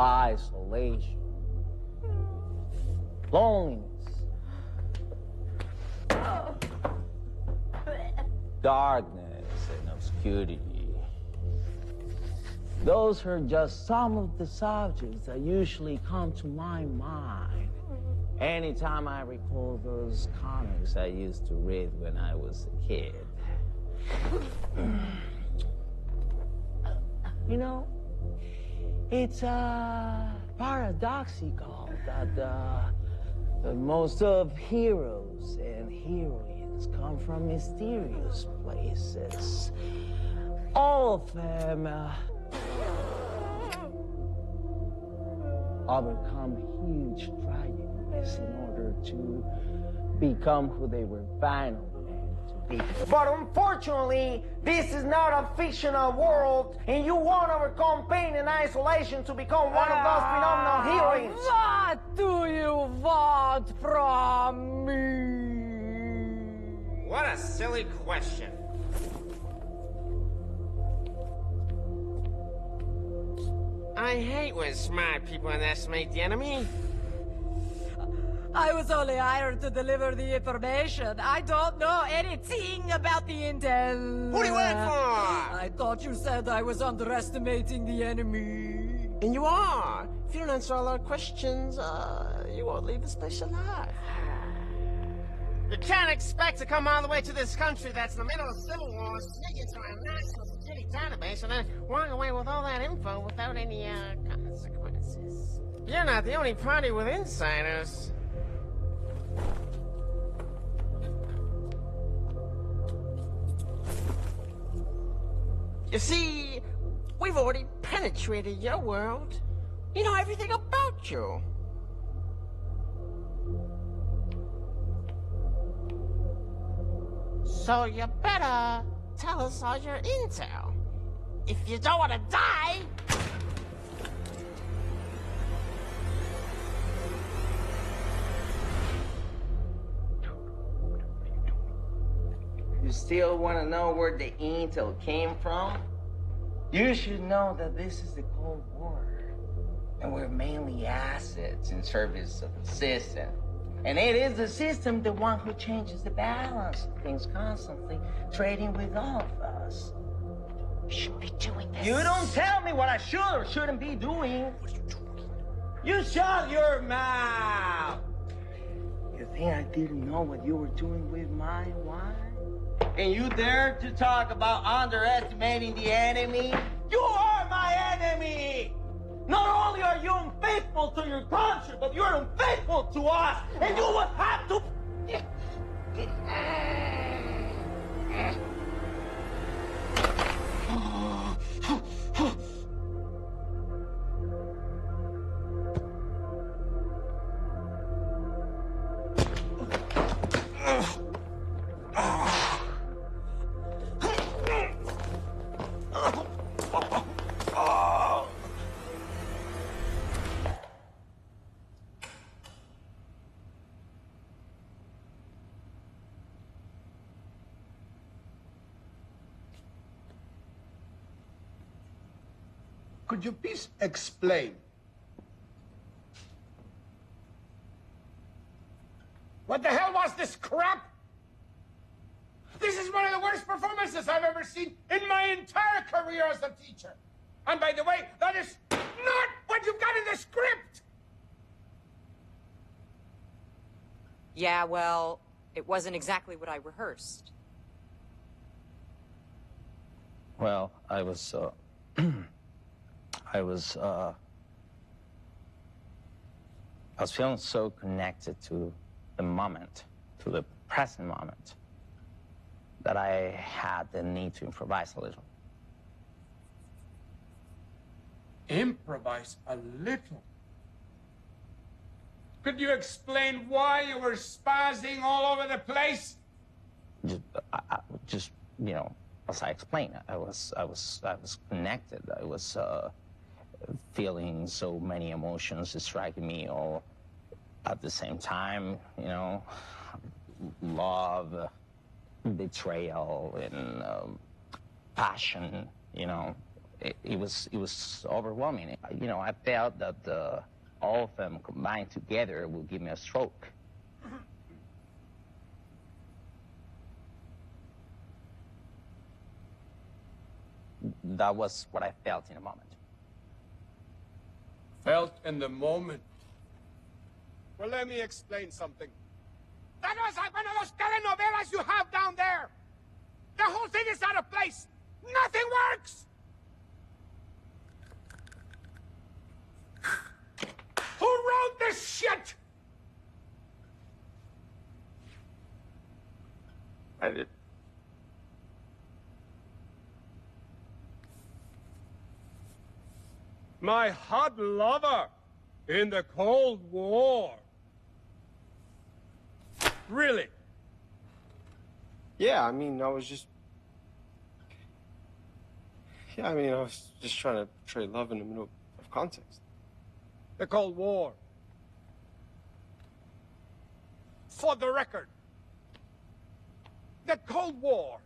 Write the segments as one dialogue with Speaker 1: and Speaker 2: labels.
Speaker 1: isolation, loneliness, darkness, and obscurity. Those are just some of the subjects that usually come to my mind anytime I recall those comics I used to read when I was a kid. You know, it's paradoxical that most of heroes and heroines come from mysterious places. All of them overcome huge tragedies in order to become who they were finally meant to be.
Speaker 2: But unfortunately, this is not a fictional world, and you won't overcome pain and isolation to become one of those phenomenal heroines.
Speaker 3: What do you want from me?
Speaker 4: What a silly question. I hate when smart people underestimate the enemy.
Speaker 3: I was only hired to deliver the information. I don't know anything about the intel.
Speaker 4: Who do you work for?
Speaker 3: I thought you said I was underestimating the enemy.
Speaker 4: And you are. If you don't answer all our questions, you won't leave this place alive. You can't expect to come all the way to this country that's in the middle of civil war, sneak into our national security database, and then walk away with all that info without any, consequences. You're not the only party with insiders. You see, we've already penetrated your world. You know everything about you. So you better tell us all your intel. If you don't want to die...
Speaker 1: You still want to know where the intel came from? You should know that this is the Cold War, and we're mainly assets in service of the system. And it is the system the one who changes the balance of things constantly, trading with all of us.
Speaker 4: You should be doing this.
Speaker 1: You don't tell me what I should or shouldn't be doing. What are you doing? You shut your mouth! You think I didn't know what you were doing with my wife? And you dare to talk about underestimating the enemy? You are my enemy! Not only are you unfaithful to your country, but you're unfaithful to us, and you would have to...
Speaker 5: Could you please explain? What the hell was this crap? This is one of the worst performances I've ever seen in my entire career as a teacher. And by the way, that is not what you've got in the script!
Speaker 6: Yeah, well, it wasn't exactly what I rehearsed.
Speaker 1: Well, I was feeling so connected to the moment, to the present moment, that I had the need to improvise a little.
Speaker 5: Improvise a little? Could you explain why you were spazzing all over the place?
Speaker 1: Just, you know, as I explained, I was connected. I was feeling so many emotions striking me all at the same time. You know, love, betrayal, and passion. You know,
Speaker 7: it was overwhelming. You know, I felt that all of them combined together will give me a stroke. That was what I felt in a moment.
Speaker 5: Felt in the moment? Well, let me explain something. That was like one of those telenovelas you have down there. The whole thing is out of place. Nothing works. Who wrote this shit?
Speaker 4: I did.
Speaker 5: My hot lover in the Cold War. Really?
Speaker 4: Yeah, I mean, I was just trying to portray love in the middle of context.
Speaker 5: The Cold War. For the record, the Cold War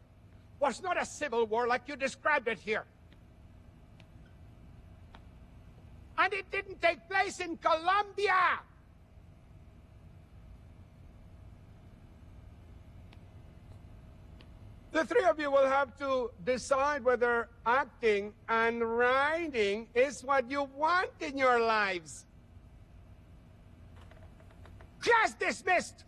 Speaker 5: was not a civil war like you described it here. And it didn't take place in Colombia. The three of you will have to decide whether acting and writing is what you want in your lives. Class dismissed!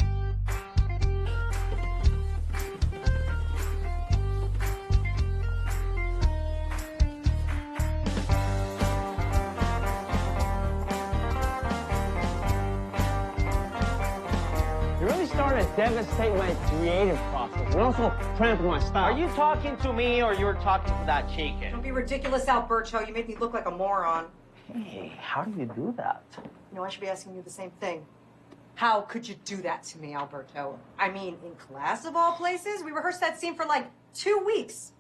Speaker 2: You're really starting to devastate my creative process and also cramping my style.
Speaker 1: Are you talking to me or you're talking to that chicken?
Speaker 6: Don't be ridiculous, Alberto. You made me look like a moron.
Speaker 1: Hey, how do you do that?
Speaker 6: You know, I should be asking you the same thing. How could you do that to me, Alberto? I mean, in class of all places, we rehearsed that scene for like 2 weeks.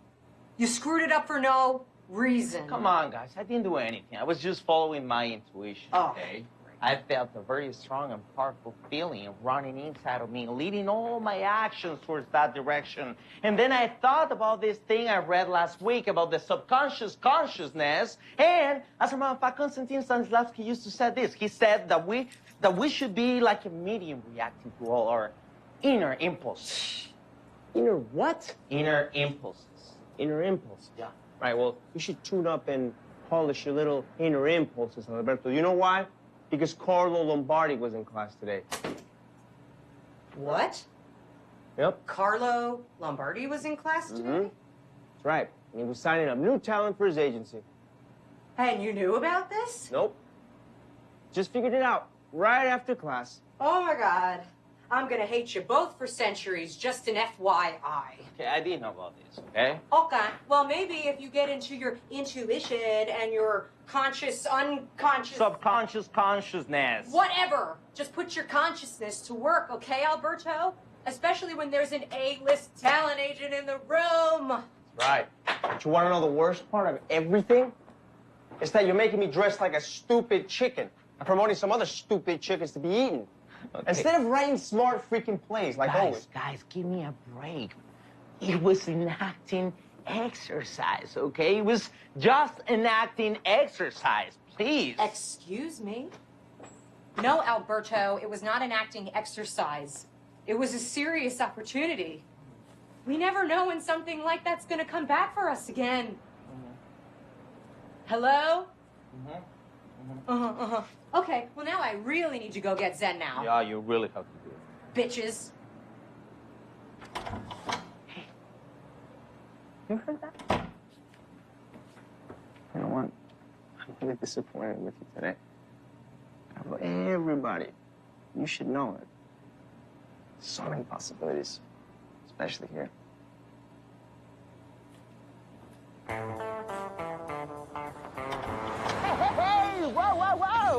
Speaker 6: You screwed it up for no reason.
Speaker 7: Come on, guys. I didn't do anything. I was just following my intuition, okay? I felt a very strong and powerful feeling running inside of me, leading all my actions towards that direction. And then I thought about this thing I read last week about the subconscious consciousness. And as a matter of fact, Konstantin Stanislavski used to say this. He said that we should be like a medium reacting to all our inner impulses.
Speaker 2: Inner what?
Speaker 7: Inner impulses.
Speaker 2: Inner impulse.
Speaker 7: Yeah.
Speaker 2: Right, well, you should tune up and polish your little inner impulses, Alberto. You know why? Because Carlo Lombardi was in class today.
Speaker 6: What?
Speaker 2: Yep.
Speaker 6: Carlo Lombardi was in class today?
Speaker 2: That's right. And he was signing up new talent for his agency.
Speaker 6: And you knew about this?
Speaker 2: Nope. Just figured it out right after class.
Speaker 6: Oh my God. I'm gonna hate you both for centuries, just an FYI.
Speaker 7: Okay, I didn't know about this, okay?
Speaker 6: Okay, well maybe if you get into your intuition and your conscious, unconscious...
Speaker 7: Subconscious consciousness.
Speaker 6: Whatever. Just put your consciousness to work, okay, Alberto? Especially when there's an A-list talent agent in the room.
Speaker 2: Right. But you want to know the worst part of everything? It's that you're making me dress like a stupid chicken and promoting some other stupid chickens to be eaten.
Speaker 7: Okay.
Speaker 2: Instead of writing smart freaking plays like always.
Speaker 7: Guys, give me a break. It was an acting exercise, okay? It was just an acting exercise, please.
Speaker 6: Excuse me? No, Alberto, it was not an acting exercise. It was a serious opportunity. We never know when something like that's gonna come back for us again. Hello? Okay, well now I really need to go get Zen now.
Speaker 7: Yeah, you really have to do it.
Speaker 6: Bitches.
Speaker 7: Hey, you heard that?
Speaker 2: You know what? I'm really disappointed with you today. Out of everybody, you should know it. So many possibilities, especially here.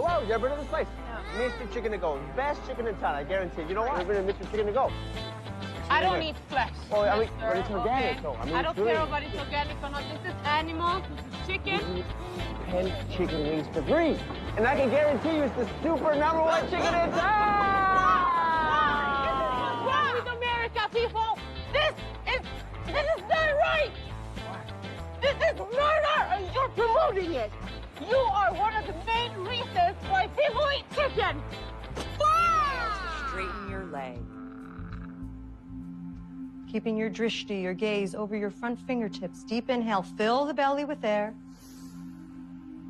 Speaker 2: Whoa, you ever been to this place? Yeah. Mr. Chicken to Go, best chicken in town, I guarantee. You know what? Ever been to Mr. Chicken to Go?
Speaker 8: I don't eat flesh.
Speaker 2: Oh, I mean, but it's organic, though.
Speaker 8: I don't care about it's organic or not. This is animal, this is chicken.
Speaker 2: 10 chicken wings for free. And I can guarantee you it's the super #1 chicken in town!
Speaker 8: What's wrong with America, people? This is not right! This is murder! And you're promoting it. You are one of the main reasons why people eat chicken.
Speaker 6: Straighten your leg. Keeping your drishti, your gaze, over your front fingertips. Deep inhale, fill the belly with air.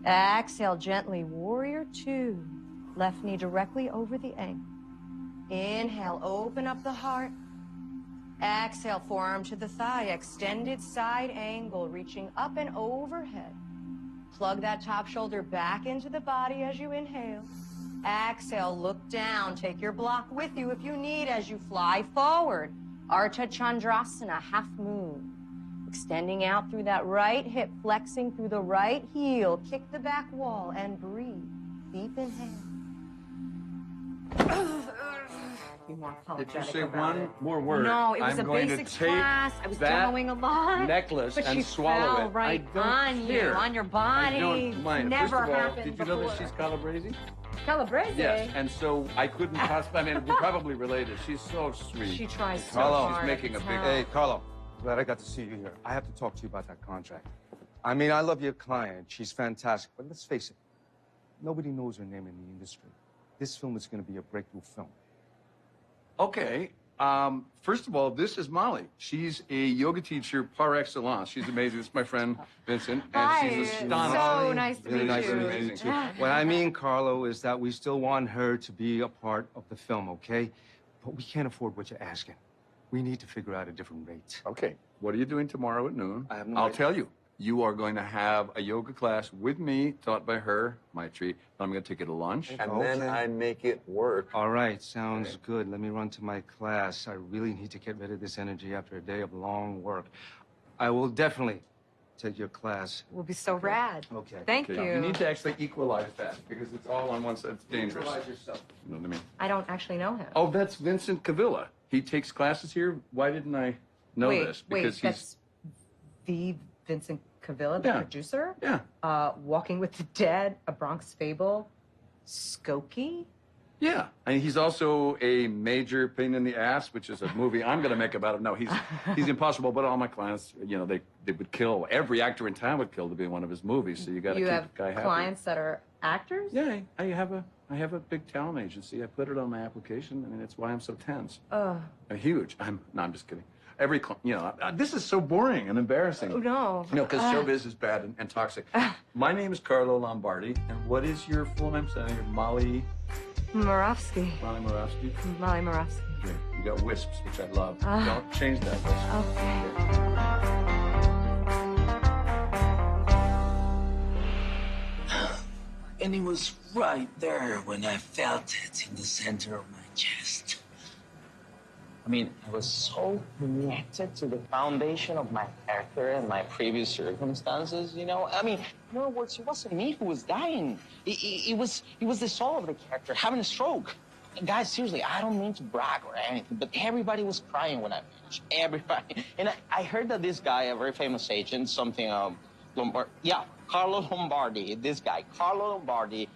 Speaker 6: Exhale gently, warrior two. Left knee directly over the ankle. Inhale, open up the heart. Exhale, forearm to the thigh, extended side angle, reaching up and overhead. Plug that top shoulder back into the body as you inhale. Exhale, look down, take your block with you if you need as you fly forward. Ardha Chandrasana, half moon. Extending out through that right hip, flexing through the right heel. Kick the back wall and breathe. Deep inhale. Be more apologetic.
Speaker 9: Did you say
Speaker 6: about
Speaker 9: one
Speaker 6: it.
Speaker 9: more word?
Speaker 6: No, it was
Speaker 9: I'm
Speaker 6: a
Speaker 9: going
Speaker 6: basics
Speaker 9: to take
Speaker 6: class. I was
Speaker 9: that
Speaker 6: throwing a lot.
Speaker 9: necklace
Speaker 6: but
Speaker 9: and
Speaker 6: she
Speaker 9: swallow
Speaker 6: fell
Speaker 9: it.
Speaker 6: right
Speaker 9: I don't
Speaker 6: on
Speaker 9: care.
Speaker 6: you, on your body.
Speaker 9: I don't mind.
Speaker 6: Never
Speaker 9: First of all,
Speaker 6: happened
Speaker 9: did you know that
Speaker 6: before.
Speaker 9: she's Calabrese?
Speaker 6: Calabrese?
Speaker 9: Yes, and so I couldn't possibly, I mean, we're probably related. She's so sweet.
Speaker 6: She tries so
Speaker 9: Carlo,
Speaker 6: hard.
Speaker 9: she's making a big...
Speaker 10: Hey, Carlo, glad I got to see you here. I have to talk to you about that contract. I mean, I love your client. She's fantastic. But let's face it, nobody knows her name in the industry. This film is going to be a breakthrough film.
Speaker 9: Okay. First of all, this is Molly. She's a yoga teacher par excellence. She's amazing. This is my friend Vincent, and
Speaker 6: Hi,
Speaker 9: she's astonishing.
Speaker 6: so nice to
Speaker 10: Really
Speaker 6: meet
Speaker 10: nice
Speaker 6: you.
Speaker 10: to meet you, too. What I mean, Carlo, is that we still want her to be a part of the film, okay? But we can't afford what you're asking. We need to figure out a different rate.
Speaker 9: Okay. What are you doing tomorrow at noon?
Speaker 10: I have no
Speaker 9: I'll
Speaker 10: idea.
Speaker 9: tell you. You are going to have a yoga class with me, taught by her, my treat. I'm going to take you to lunch.
Speaker 10: And then I
Speaker 2: make it work.
Speaker 10: All right, sounds good. Let me run to my class. I really need to get rid of this energy after a day of long work. I will definitely take your class.
Speaker 6: Will be so rad.
Speaker 10: Okay.
Speaker 6: Thank
Speaker 9: Okay.
Speaker 6: you.
Speaker 9: You need to actually equalize that because it's all on one side. It's dangerous.
Speaker 10: Equalize yourself.
Speaker 9: You know what I mean?
Speaker 6: I don't actually know him.
Speaker 9: Oh, that's Vincent Cavilla. He takes classes here. Why didn't I know this? Because
Speaker 6: that's the Vincent Cavilla, the
Speaker 9: Yeah.
Speaker 6: producer?
Speaker 9: Yeah.
Speaker 6: Walking with the Dead, A Bronx Fable, Skokie?
Speaker 9: Yeah, and he's also a major pain in the ass, which is a movie I'm going to make about him. No, he's impossible. But all my clients, you know, they would kill. Every actor in town would kill to be in one of his movies. So you got to keep the guy happy.
Speaker 6: You have clients that are actors?
Speaker 9: Yeah, I have a big talent agency. I put it on my application. I mean, that's why I'm so tense. Huge. I'm just kidding. This is so boring and embarrassing.
Speaker 6: Oh, no.
Speaker 9: You know, because showbiz is bad and toxic. My name is Carlo Lombardi, and what is your full name? So you're Molly
Speaker 6: Moravsky.
Speaker 9: Moravsky.
Speaker 6: Molly Moravsky.
Speaker 9: Great. You got wisps, which I love. Don't change that.
Speaker 6: Okay.
Speaker 1: And it was right there when I felt it in the center of my chest.
Speaker 7: I mean, I was so connected to the foundation of my character and my previous circumstances, you know? I mean, in other words, it wasn't me who was dying. It was the soul of the character having a stroke. And guys, seriously, I don't mean to brag or anything, but everybody was crying when I finished. Everybody. And I heard that this guy, a very famous agent, Carlo Lombardi, this guy, Carlo Lombardi,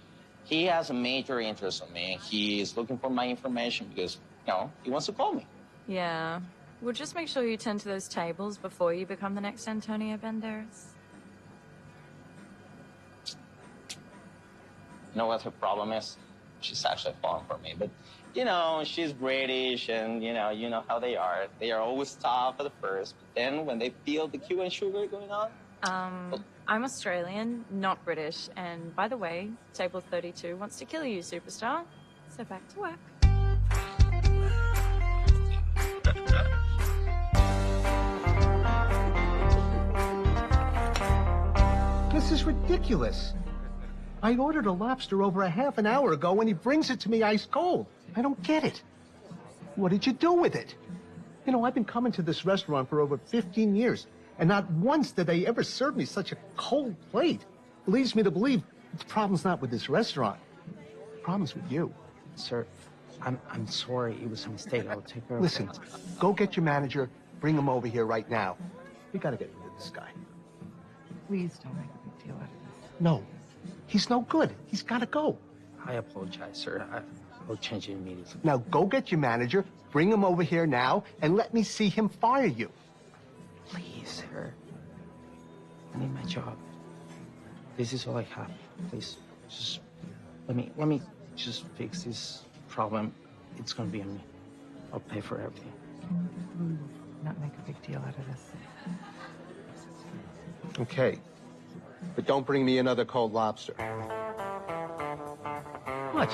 Speaker 7: he has a major interest in me. He is looking for my information because, you know, he wants to call me.
Speaker 11: Yeah. Well, just make sure you tend to those tables before you become the next Antonio Banderas.
Speaker 7: You know what her problem is? She's actually falling for me. But, you know, she's British and, you know how they are. They are always tough at the first. But then when they feel the Cuban sugar going on...
Speaker 11: I'm Australian, not British. And by the way, table 32 wants to kill you, superstar. So back to work.
Speaker 12: This is ridiculous. I ordered a lobster over a half an hour ago and he brings it to me ice cold. I don't get it. What did you do with it? You know, I've been coming to this restaurant for over 15 years, and not once did they ever serve me such a cold plate. It leads me to believe the problem's not with this restaurant. The problem's with you.
Speaker 2: Sir, I'm sorry. It was a mistake. I'll take care of it.
Speaker 12: Listen, go get your manager, bring him over here right now. We gotta get rid of this guy.
Speaker 6: Please don't make a big deal out of this.
Speaker 12: No, he's no good. He's gotta go.
Speaker 2: I apologize, sir. I'll change it immediately.
Speaker 12: Now go get your manager, bring him over here now, and let me see him fire you.
Speaker 2: Please, sir. I need my job. this is all I have. Please, just let me just fix this problem. It's gonna be on me. I'll pay for everything.
Speaker 6: Not make a big deal out of this.
Speaker 12: Okay. But don't bring me another cold lobster. What?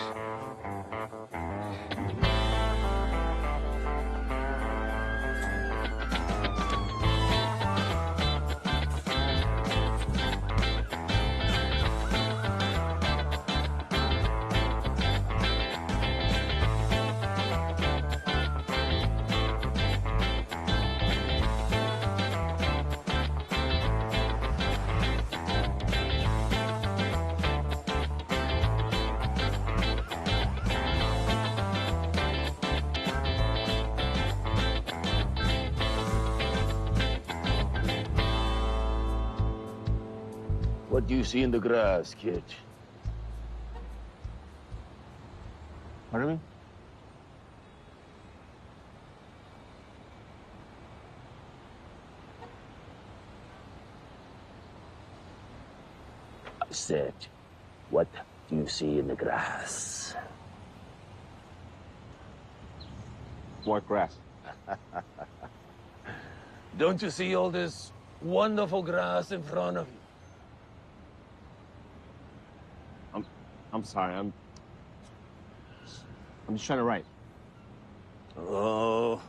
Speaker 13: What do you see in the grass, kid?
Speaker 2: Pardon me?
Speaker 13: I said, what do you see in the grass?
Speaker 2: What grass?
Speaker 13: Don't you see all this wonderful grass in front of you?
Speaker 2: I'm sorry. I'm just trying to write.
Speaker 13: Oh.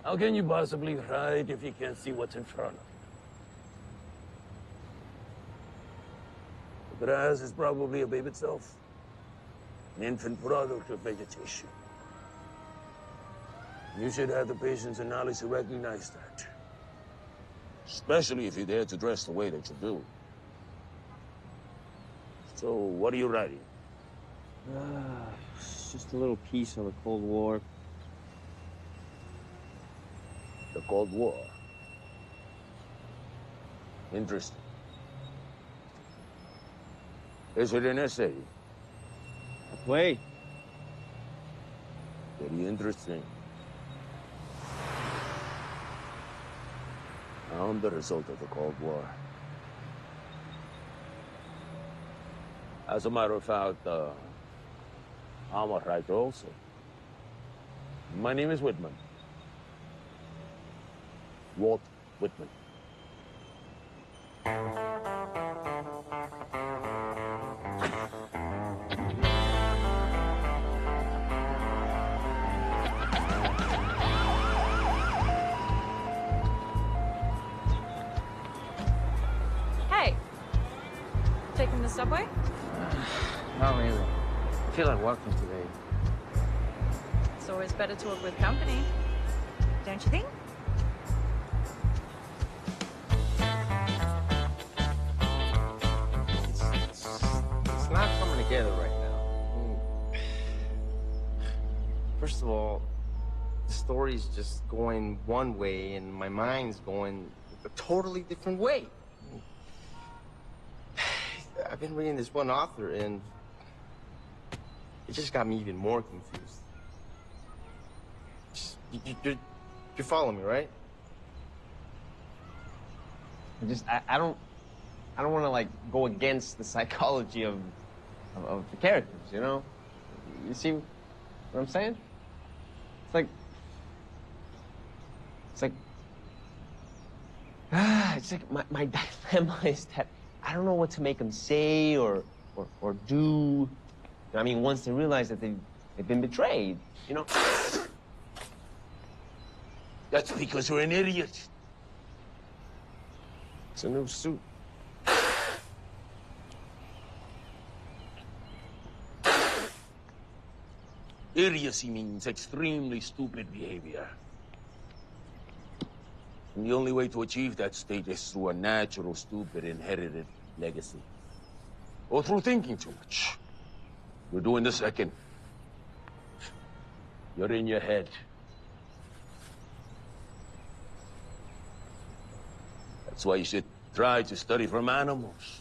Speaker 13: How can you possibly write if you can't see what's in front of you? The grass is probably a babe itself, an infant product of vegetation. You should have the patience and knowledge to recognize that. Especially if you dare to dress the way that you do. So, what are you writing?
Speaker 2: It's just a little piece on the Cold War.
Speaker 13: The Cold War. Interesting. Is it an essay?
Speaker 2: A play.
Speaker 13: Very interesting. I'm the result of the Cold War. As a matter of fact, I'm a writer also. My name is Whitman. Walt Whitman.
Speaker 11: Hey, taking the subway?
Speaker 2: Not really. I feel like walking today.
Speaker 11: It's always better to work with company, don't you think?
Speaker 2: It's not coming together right now. First of all, the story's just going one way and my mind's going a totally different way. I've been reading this one author and it just got me even more confused. You follow me, right?
Speaker 14: I don't want to like go against the psychology of the characters, you know? You see what I'm saying? It's like my dilemma is that I don't know what to make them say or do. I mean, once they realize that they've been betrayed, you know?
Speaker 13: That's because you're an idiot.
Speaker 2: It's a new suit.
Speaker 13: Idiocy means extremely stupid behavior. And the only way to achieve that state is through a natural, stupid, inherited legacy. Or through thinking too much. You're doing the second. You're in your head. That's why you should try to study from animals.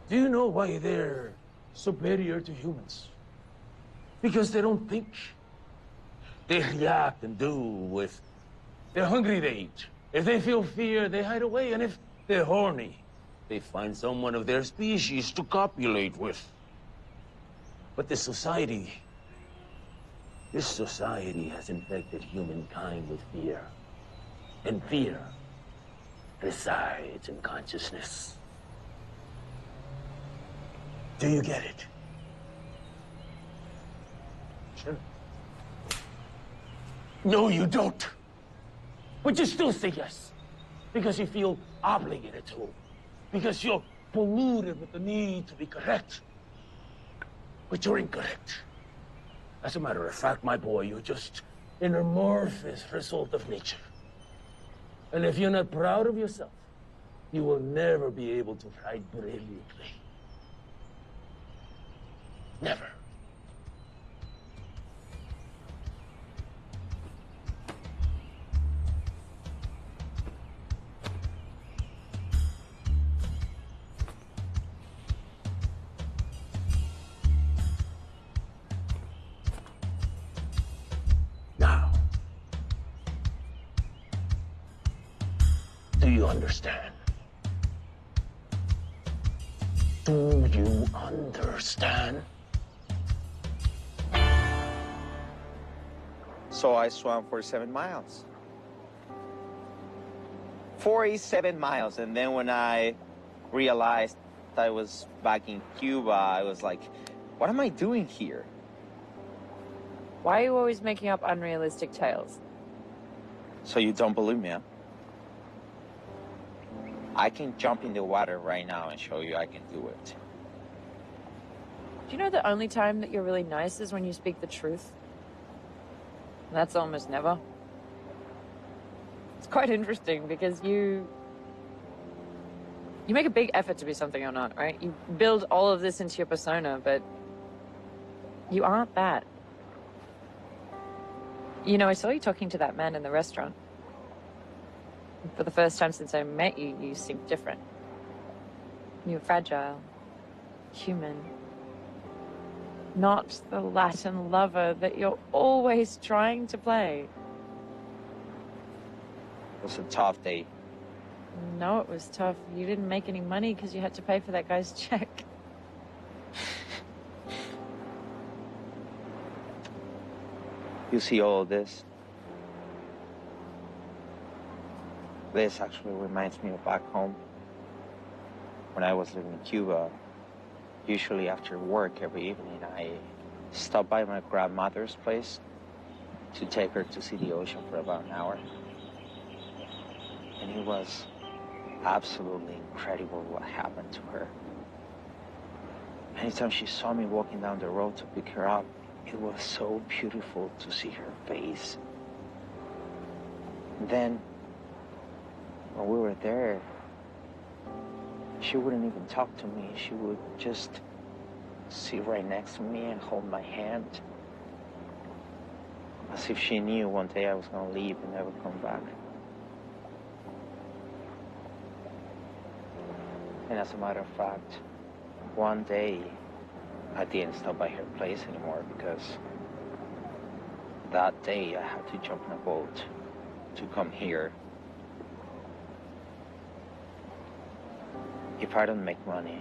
Speaker 13: Do you know why they're superior to humans? Because they don't think. They react and do with they're hungry, they eat. If they feel fear, they hide away. And if they're horny, they find someone of their species to copulate with. But this society has infected humankind with fear. And fear resides in consciousness. Do you get it?
Speaker 14: Sure.
Speaker 13: No, you don't. But you still say yes. Because you feel obligated to. Because you're polluted with the need to be correct. But you're incorrect. As a matter of fact, my boy, you're just an amorphous result of nature. And if you're not proud of yourself, you will never be able to write brilliantly. Never. Now, do you understand? Do you understand?
Speaker 7: So I swam 47 miles. 47 miles. And then when I realized I was back in Cuba, I was like, what am I doing here?
Speaker 11: Why are you always making up unrealistic tales?
Speaker 7: So you don't believe me, huh? I can jump in the water right now and show you I can do it.
Speaker 11: Do you know the only time that you're really nice is when you speak the truth? And that's almost never. It's quite interesting because you make a big effort to be something you're not, right? You build all of this into your persona, but you aren't that. You know, I saw you talking to that man in the restaurant. For the first time since I met you, you seemed different. You were fragile, human. Not the Latin lover that you're always trying to play.
Speaker 7: It was a tough day.
Speaker 11: No, it was tough. You didn't make any money because you had to pay for that guy's check.
Speaker 7: You see all of this? This actually reminds me of back home. When I was living in Cuba, usually after work every evening, I stopped by my grandmother's place to take her to see the ocean for about an hour. And it was absolutely incredible what happened to her. Anytime she saw me walking down the road to pick her up, it was so beautiful to see her face. And then, when we were there, she wouldn't even talk to me. She would just sit right next to me and hold my hand. As if she knew one day I was going to leave and never come back. And as a matter of fact, one day, I didn't stop by her place anymore because that day I had to jump in a boat to come here. If I don't make money,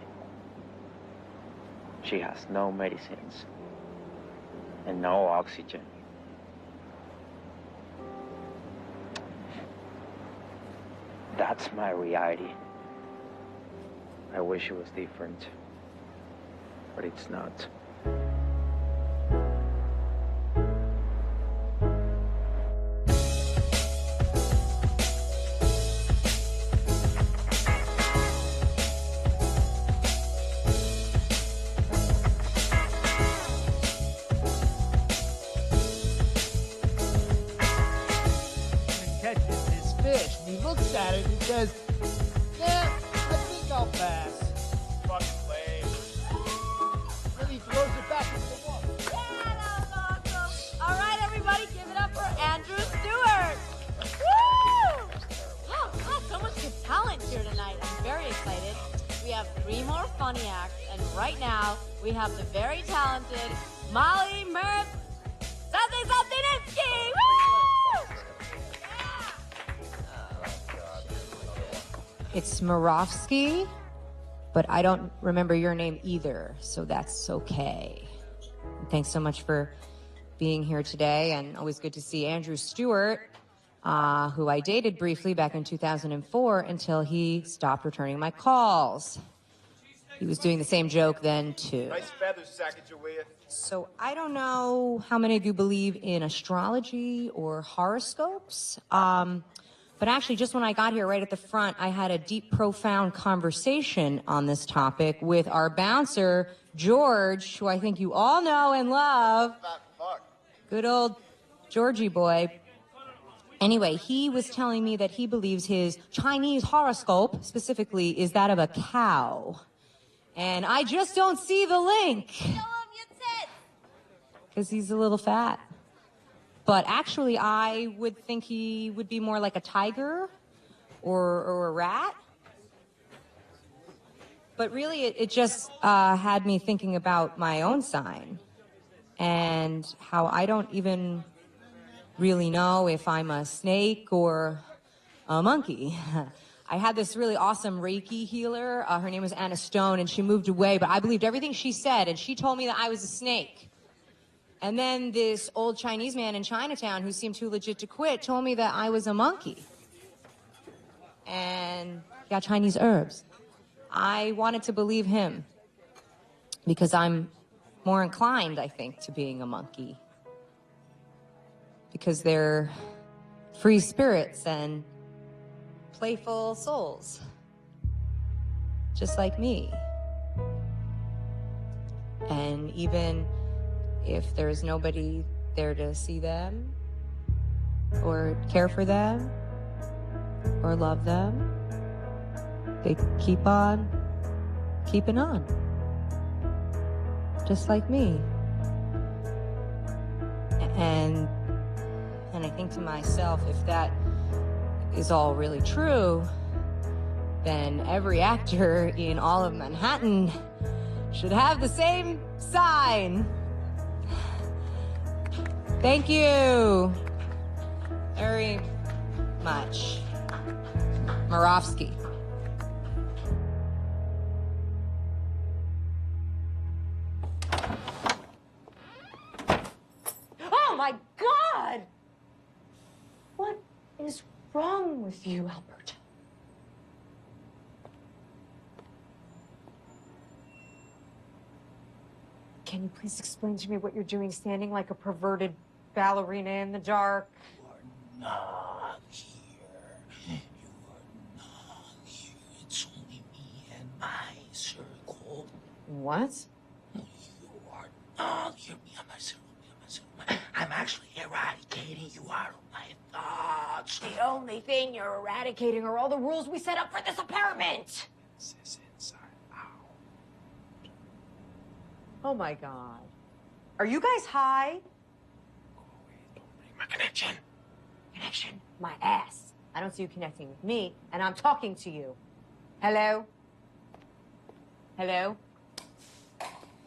Speaker 7: she has no medicines and no oxygen. That's my reality. I wish it was different, but it's not.
Speaker 15: Catches this fish, and he looks at it and says, yeah, I think I'll pass. Fucking lame. Then he throws it back into the water.
Speaker 3: Yeah, that was awesome. All right, everybody, give it up for Andrew Stewart. Woo! Oh, God, so much good talent here tonight. I'm very excited. We have 3 more funny acts, and right now, we have the very talented Molly Murph Something Something Woo! Yeah!
Speaker 16: It's Morovsky, but I don't remember your name either, so that's okay. And thanks so much for being here today, and always good to see Andrew Stewart, who I dated briefly back in 2004 until he stopped returning my calls. He was doing the same joke then, too.
Speaker 5: Nice feathers, Sacagawea.
Speaker 16: So I don't know how many of you believe in astrology or horoscopes, but actually just when I got here right at the front, I had a deep, profound conversation on this topic with our bouncer, George, who I think you all know and love. Good old Georgie boy. Anyway, he was telling me that he believes his Chinese horoscope, specifically, is that of a cow. And I just don't see the link. Because he's a little fat. But actually, I would think he would be more like a tiger or a rat. But really, it just had me thinking about my own sign and how I don't even really know if I'm a snake or a monkey. I had this really awesome Reiki healer. Her name was Anna Stone, and she moved away, but I believed everything she said, and she told me that I was a snake. And then this old Chinese man in Chinatown who seemed too legit to quit told me that I was a monkey. And got Chinese herbs. I wanted to believe him because I'm more inclined, I think, to being a monkey. Because they're free spirits and playful souls. Just like me. And even if there's nobody there to see them, or care for them, or love them, they keep on keeping on. Just like me. And I think to myself, if that is all really true, then every actor in all of Manhattan should have the same sign. Thank you very much. Morovsky.
Speaker 6: Oh my God! What is wrong with you, Alberto? Can you please explain to me what you're doing standing like a perverted ballerina in the dark?
Speaker 13: Not here. You are not here. It's only me and my circle.
Speaker 6: What?
Speaker 13: You are not here. Me and my circle. I'm actually eradicating you out of my thoughts.
Speaker 6: The only thing you're eradicating are all the rules we set up for this apartment.
Speaker 13: This is inside out.
Speaker 6: Oh my God. Are you guys high?
Speaker 13: My connection.
Speaker 6: Connection? My ass. I don't see you connecting with me, and I'm talking to you. Hello? Hello?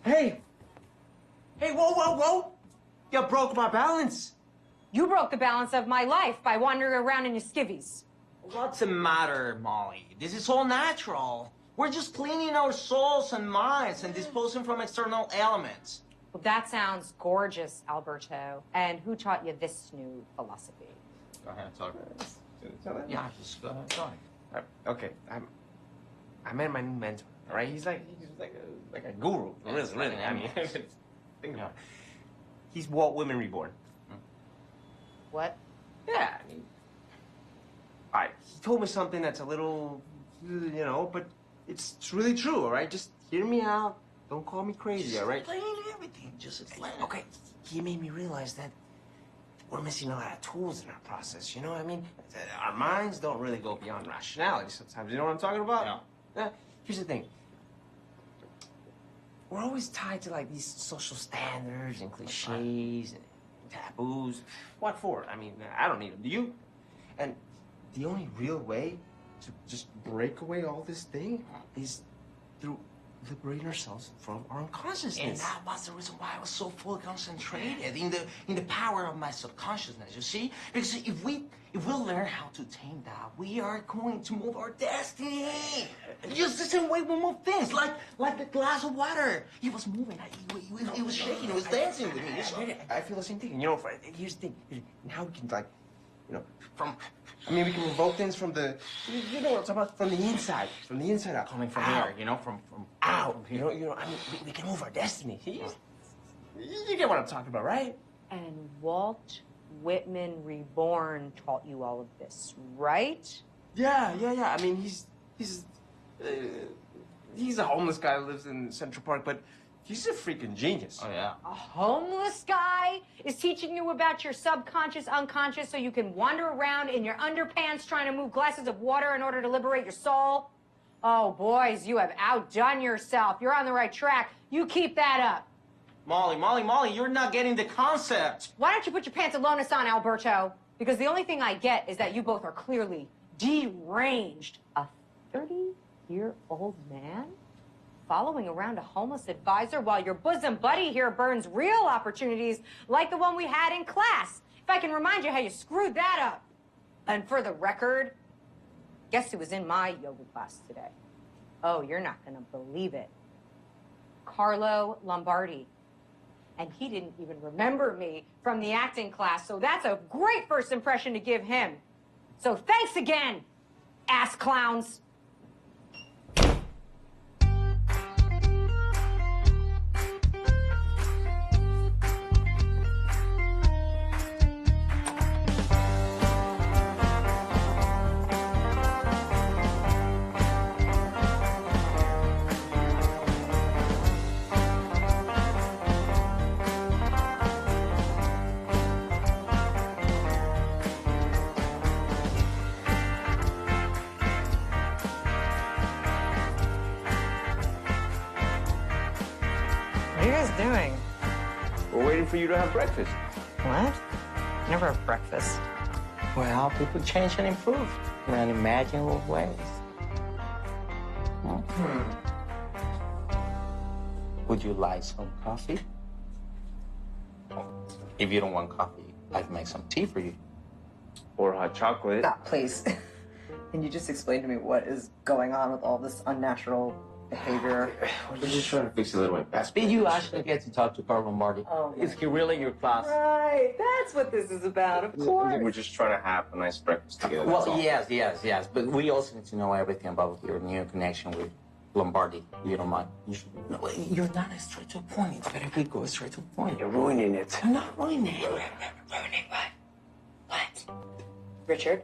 Speaker 2: Hey! Hey, whoa, whoa, whoa! You broke my balance.
Speaker 6: You broke the balance of my life by wandering around in your skivvies.
Speaker 7: What's the matter, Molly? This is all natural. We're just cleaning our souls and minds and disposing from external elements.
Speaker 6: Well, that sounds gorgeous, Alberto. And who taught you this new philosophy?
Speaker 2: Go ahead, talk.
Speaker 7: Yeah, just go ahead.
Speaker 2: Okay, I met my new mentor. All right, he's like a guru. Really. I mean, think about it. He's Walt Women Reborn.
Speaker 6: What?
Speaker 2: Yeah, I mean, all right. He told me something that's a little, but it's really true. All right, just hear me out. Don't call me crazy. All right.
Speaker 7: Explain everything. Just explain.
Speaker 2: Okay. He made me realize that we're missing a lot of tools in our process. You know what I mean? Our minds don't really go beyond rationality sometimes. You know what I'm talking about? Yeah. Here's the thing. We're always tied to like these social standards and cliches and taboos. What for? I mean, I don't need them. Do you? And the only real way to just break away all this thing is through
Speaker 4: liberating ourselves from our unconsciousness.
Speaker 7: And that was the reason why I was so fully concentrated in the power of my subconsciousness, you see? Because if we learn how to tame that, we are going to move our destiny. Just the same way we move things, like the glass of water. It was moving, it was shaking, it was dancing with me.
Speaker 4: I feel the same thing. You know, here's the thing. Now we can, like, you know, we can revoke things from the, you know what I'm talking about, from the inside out.
Speaker 7: Coming from
Speaker 4: out.
Speaker 7: here, you know, from
Speaker 4: Out. You know, I mean, we can move our destiny. You get what I'm talking about, right?
Speaker 16: And Walt Whitman Reborn taught you all of this, right?
Speaker 4: Yeah. I mean, he's a homeless guy who lives in Central Park, but he's a freaking genius.
Speaker 7: Oh, yeah.
Speaker 16: A homeless guy is teaching you about your subconscious, unconscious, so you can wander around in your underpants trying to move glasses of water in order to liberate your soul? Oh, boys, you have outdone yourself. You're on the right track. You keep that up.
Speaker 7: Molly, you're not getting the concept.
Speaker 16: Why don't you put your pantalones on, Alberto? Because the only thing I get is that you both are clearly deranged. A 30-year-old man following around a homeless advisor while your bosom buddy here burns real opportunities like the one we had in class. If I can remind you how you screwed that up. And for the record, guess who was in my yoga class today? Oh, you're not gonna believe it. Carlo Lombardi. And he didn't even remember me from the acting class, so that's a great first impression to give him. So thanks again, ass clowns. What are you guys doing?
Speaker 2: We're waiting for you to have breakfast.
Speaker 16: What? Never have breakfast.
Speaker 7: Well, people change and improve in unimaginable ways. Would you like some coffee? If you don't want coffee, I can make some tea for you.
Speaker 2: Or hot chocolate.
Speaker 6: No, please. Can you just explain to me what is going on with all this unnatural behavior?
Speaker 2: We're just trying to fix a little bit.
Speaker 7: Did you actually get to talk to Carl Lombardi?
Speaker 6: Oh,
Speaker 7: Is he really your class?
Speaker 6: Right, that's what this is about, of course.
Speaker 2: We're just trying to have a nice breakfast together. that's
Speaker 7: Well,
Speaker 2: all.
Speaker 7: yes. But we also need to know everything about your new connection with Lombardi. You don't mind? No, you're not straight to the point. It's better if we go straight to the point.
Speaker 2: You're ruining it.
Speaker 7: I'm not ruining it. Ruining what? What?
Speaker 6: Richard,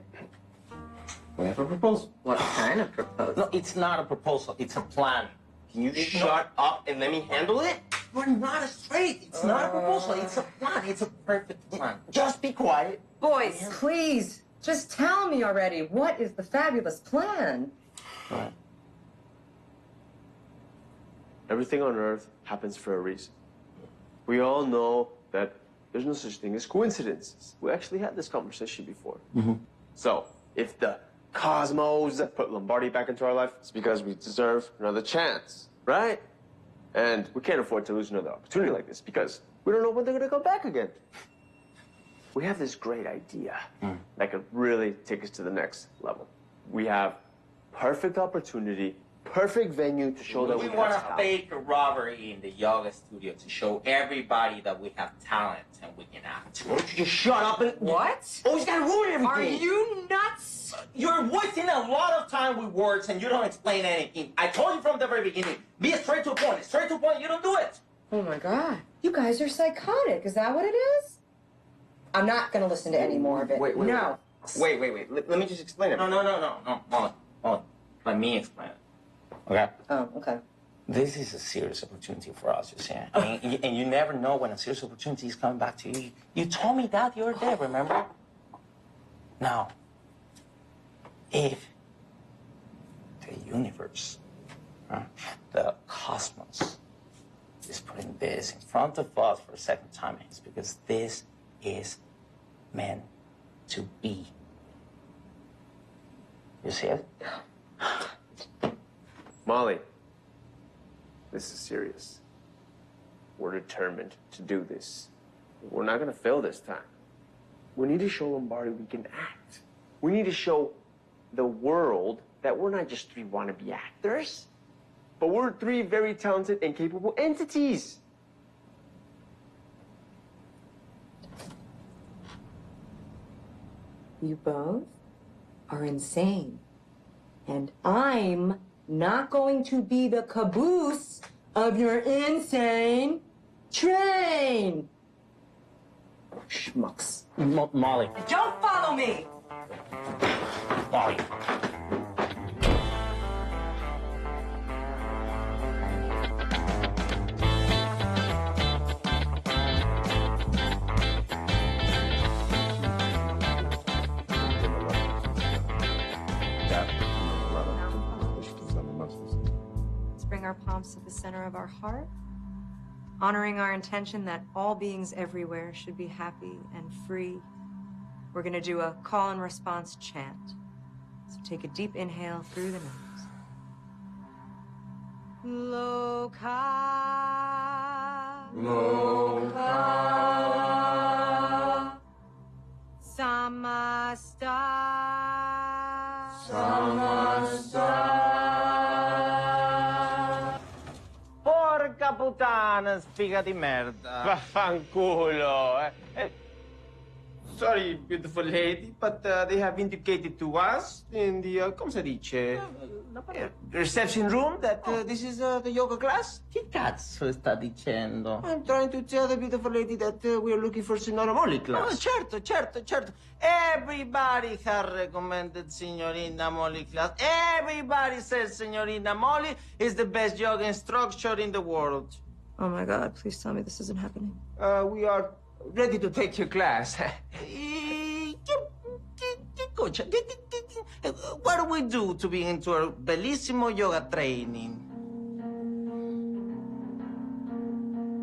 Speaker 7: We have a proposal.
Speaker 6: what kind of proposal?
Speaker 7: No, it's not a proposal. It's a plan.
Speaker 4: Can you shut up and let me handle it?
Speaker 7: We're not straight. It's not a proposal. It's a plan. It's a perfect plan. Just be quiet.
Speaker 6: Boys, please, just tell me already. What is the fabulous plan?
Speaker 7: Right.
Speaker 17: Everything on Earth happens for a reason. We all know that there's no such thing as coincidences. We actually had this conversation before. So, if the cosmos put Lombardi back into our life, it's because we deserve another chance, right? And we can't afford to lose another opportunity like this because we don't know when they're gonna go back again. We have this great idea that could really take us to the next level. We have perfect opportunity, perfect venue to show that
Speaker 7: We
Speaker 17: we
Speaker 7: want
Speaker 17: have
Speaker 7: to
Speaker 17: talent.
Speaker 7: fake a robbery in the yoga studio to show everybody that we have talent and we can act.
Speaker 4: Why don't you just shut up and...
Speaker 6: What?
Speaker 4: Always gotta ruin everything.
Speaker 6: Are you nuts?
Speaker 7: You're wasting a lot of time with words and you don't explain anything. I told you from the very beginning, be straight to the point. Straight to the point, you don't do it.
Speaker 6: Oh my God. You guys are psychotic. Is that what it is? I'm not going to listen to any more of it.
Speaker 4: Wait.
Speaker 6: No.
Speaker 4: Wait. Let me just explain it.
Speaker 7: No. Molly, let me explain it. Okay?
Speaker 6: Oh, okay.
Speaker 7: This is a serious opportunity for us, you see. I mean, and you never know when a serious opportunity is coming back to you. You told me that the other day, remember? Now, if the universe, the cosmos, is putting this in front of us for a second time, it's because this is meant to be. You see it?
Speaker 17: Molly, This is serious. We're determined to do this. We're not gonna fail this time. We need to show Lombardi we can act. We need to show the world that we're not just three wannabe actors, but we're three very talented and capable entities.
Speaker 16: You both are insane. And I'm not going to be the caboose of your insane train.
Speaker 7: Schmucks. Molly.
Speaker 16: Don't follow me!
Speaker 7: Molly.
Speaker 6: Let's bring our palms to the center of our heart, honoring our intention that all beings everywhere should be happy and free. We're gonna do a call and response chant. So take a deep inhale through the nose. Loka. Loka. Samasta.
Speaker 7: Porca puttana, sfiga di merda.
Speaker 14: Vaffanculo. Sorry, beautiful lady, but they have indicated to us in the, come si dice, reception room that this is the yoga class.
Speaker 7: Che cazzo sta dicendo?
Speaker 14: I'm trying to tell the beautiful lady that we are looking for Signora Molly class.
Speaker 7: Oh, certo, certo, certo. Everybody has recommended Signorina Molly class. Everybody says Signorina Molly is the best yoga instructor in the world.
Speaker 6: Oh my God, please tell me this isn't happening.
Speaker 14: We are ready to take your class.
Speaker 7: What do we do to be into a bellissimo yoga training?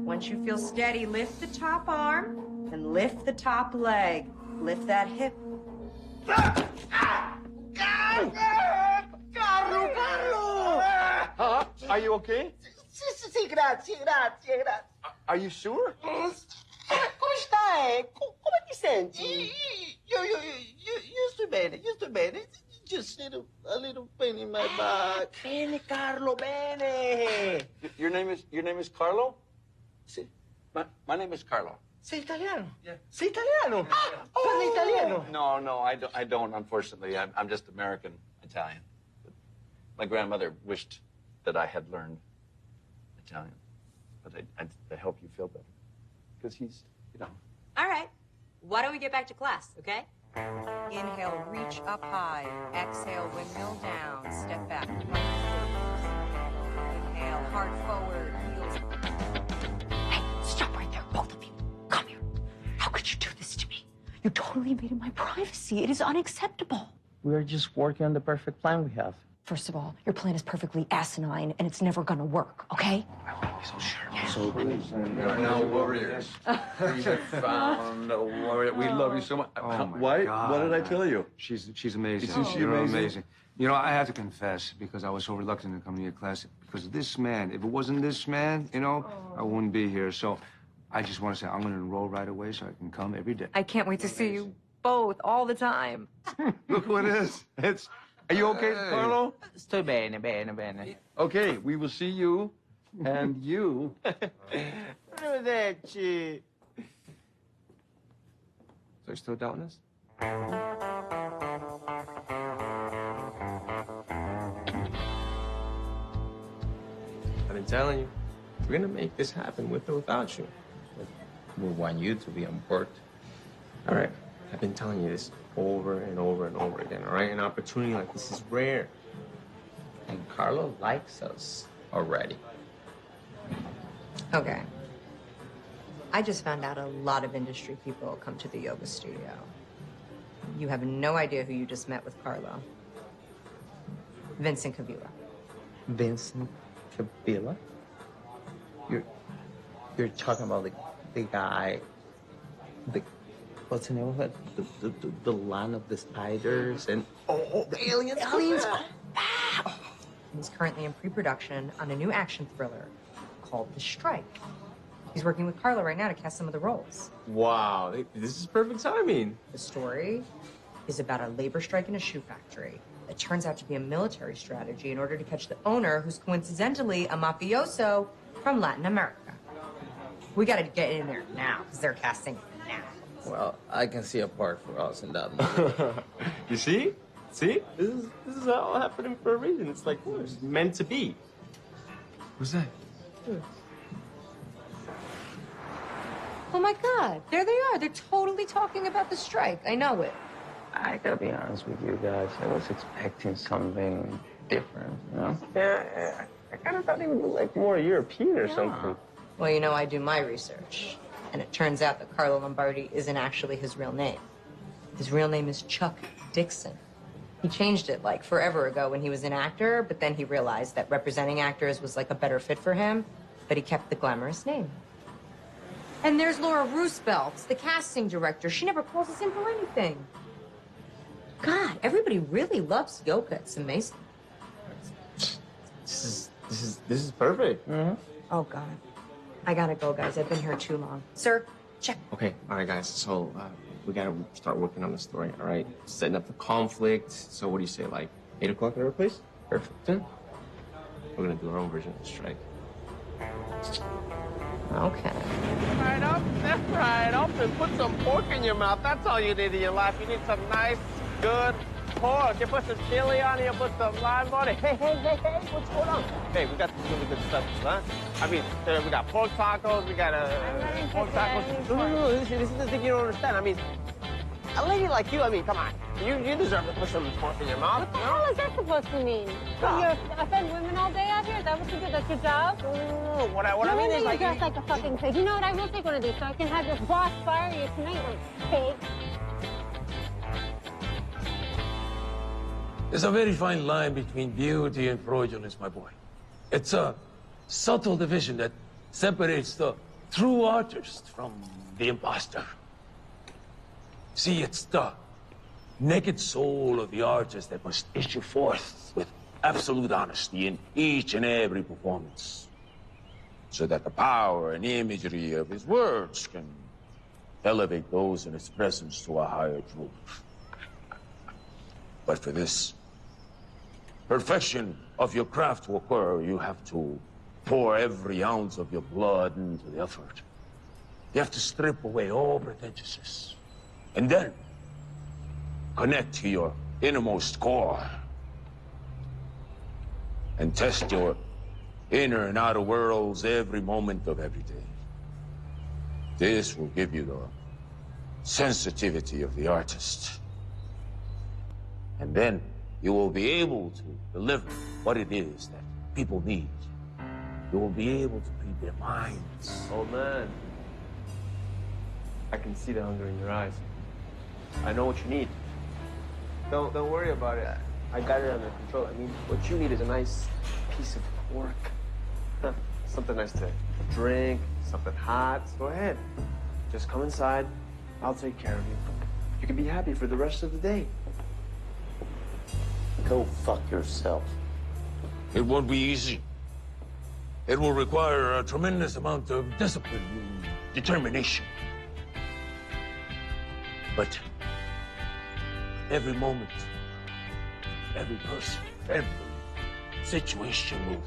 Speaker 6: Once you feel steady, lift the top arm and lift the top leg. Lift that hip.
Speaker 7: Carlo!
Speaker 10: Are you okay?
Speaker 7: Sì, grazie.
Speaker 10: Are you sure?
Speaker 7: Come stai? Come ti senti? Io sto bene. Just a little pain in my back. Bene, Carlo, bene.
Speaker 9: Your name is Carlo?
Speaker 7: Sì.
Speaker 9: My name is Carlo.
Speaker 7: Sei italiano? Yeah. Sei italiano? Parli italiano?
Speaker 9: No, I don't, unfortunately. I'm just American Italian. But my grandmother wished that I had learned Italian. But I hope you feel better. Because he's,
Speaker 6: All right. Why don't we get back to class, okay? Inhale, reach up high. Exhale, windmill down. Step back. Inhale, heart forward, heels.
Speaker 16: Hey, stop right there, both of you. Come here. How could you do this to me? You totally invaded my privacy. It is unacceptable.
Speaker 7: We are just working on the perfect plan we have.
Speaker 16: First of all, your plan is perfectly asinine, and it's never gonna work, okay?
Speaker 9: so sure. So now warriors. We have found a warrior. We love you so much.
Speaker 10: Oh
Speaker 9: Why? What did I tell you?
Speaker 10: She's amazing.
Speaker 9: Isn't she
Speaker 10: You're
Speaker 9: amazing?
Speaker 10: You know, I have to confess, because I was so reluctant to come to your class, because this man, if it wasn't this man, I wouldn't be here. So I just want to say I'm going to enroll right away so I can come every day.
Speaker 6: I can't wait to see you both all the time.
Speaker 10: Look who it is. Are you okay, Carlo?
Speaker 7: Sto bene.
Speaker 9: Okay, we will see you and you.
Speaker 7: Arrivederci.
Speaker 14: So you're still doubting us? I've been telling you, we're gonna make this happen with or without you. We want you to be on board. All right, I've been telling you this over and over and over again, all right? An opportunity like this is rare.
Speaker 7: And Carlo likes us already.
Speaker 6: Okay. I just found out a lot of industry people come to the yoga studio. You have no idea who you just met with Carlo. Vincent Cavilla.
Speaker 7: Vincent Cavilla? You're talking about the guy, what's the name of it? The land of the spiders and the aliens. Aliens.
Speaker 16: and he's currently in pre-production on a new action thriller called The Strike. He's working with Carla right now to cast some of the roles.
Speaker 17: Wow, this is perfect timing.
Speaker 16: The story is about a labor strike in a shoe factory that turns out to be a military strategy in order to catch the owner, who's coincidentally a mafioso from Latin America. We gotta get in there now, because they're casting now.
Speaker 14: Well, I can see a part for us in that movie.
Speaker 17: You see? See? This is all happening for a reason. It's like, it's meant to be. Who's that?
Speaker 16: Oh my God, there they are. They're totally talking about the strike. I know it.
Speaker 2: I gotta be honest with you guys. I was expecting something different, you know?
Speaker 17: Yeah, I kind of thought he would be like more European or something.
Speaker 16: Well, you know, I do my research. And it turns out that Carlo Lombardi isn't actually his real name. His real name is Chuck Dixon. He changed it like forever ago when he was an actor, but then he realized that representing actors was like a better fit for him, but he kept the glamorous name. And there's Laura Roosevelt, the casting director. She never calls us in for anything. God, everybody really loves yoga. It's amazing.
Speaker 17: This is perfect.
Speaker 16: Oh, God. I gotta go, guys. I've been here too long. Sir, check.
Speaker 17: Okay, all right, guys. So we gotta start working on the story. All right, setting up the conflict. So what do you say, like 8 o'clock at our place? Perfect. Yeah. We're gonna do our own version of the strike.
Speaker 16: Okay.
Speaker 4: Right up, left, right up, and put some pork in your mouth. That's all you need in your life. You need some nice, good pork. You put some chili on it, you put some lime on it. Hey, what's going on? Hey, we got some really good stuff, huh? I mean, we got pork tacos, we got pork tacos. No, this is the thing you don't understand. I mean, a lady like you, I mean, come on. You deserve to put some pork in your mouth.
Speaker 8: What the hell is that supposed to mean? So you're offend women all day out here? Is that what you do? That's your job?
Speaker 17: No, what I mean is
Speaker 8: you
Speaker 17: like...
Speaker 8: dress like a fucking pig. You know what? I will take one of these so I can have your boss fire you tonight, you pig.
Speaker 13: There's a very fine line between beauty and fraudulence, my boy. It's a subtle division that separates the true artist from the imposter. See, it's the naked soul of the artist that must issue forth with absolute honesty in each and every performance, so that the power and imagery of his words can elevate those in his presence to a higher truth. But for this perfection of your craft to occur, you have to pour every ounce of your blood into the effort. You have to strip away all pretentiousness, and then connect to your innermost core and test your inner and outer worlds every moment of every day. This will give you the sensitivity of the artist. And then you will be able to deliver what it is that people need. You will be able to read their minds.
Speaker 17: Oh, man. I can see the hunger in your eyes. I know what you need. Don't worry about it. I got it under control. I mean, what you need is a nice piece of pork. Huh. Something nice to drink, something hot. Go ahead. Just come inside. I'll take care of you. You can be happy for the rest of the day.
Speaker 2: Go fuck yourself.
Speaker 13: It won't be easy. It will require a tremendous amount of discipline and determination. But every moment, every person, every situation will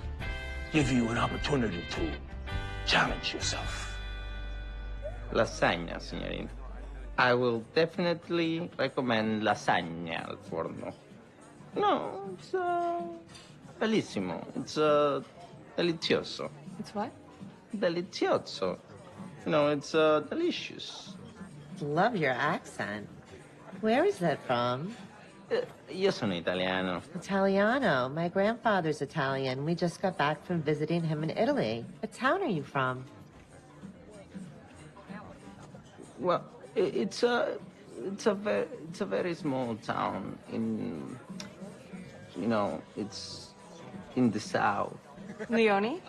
Speaker 13: give you an opportunity to challenge yourself.
Speaker 7: Lasagna, signorina. I will definitely recommend lasagna al forno. No, it's bellissimo. It's delizioso.
Speaker 11: It's what?
Speaker 7: Delizioso. No, it's delicious.
Speaker 18: Love your accent. Where is that from?
Speaker 7: Io sono italiano.
Speaker 18: Italiano. My grandfather's Italian. We just got back from visiting him in Italy. What town are you from?
Speaker 7: Well, it's a very small town in, you know, it's in the south.
Speaker 19: Leone?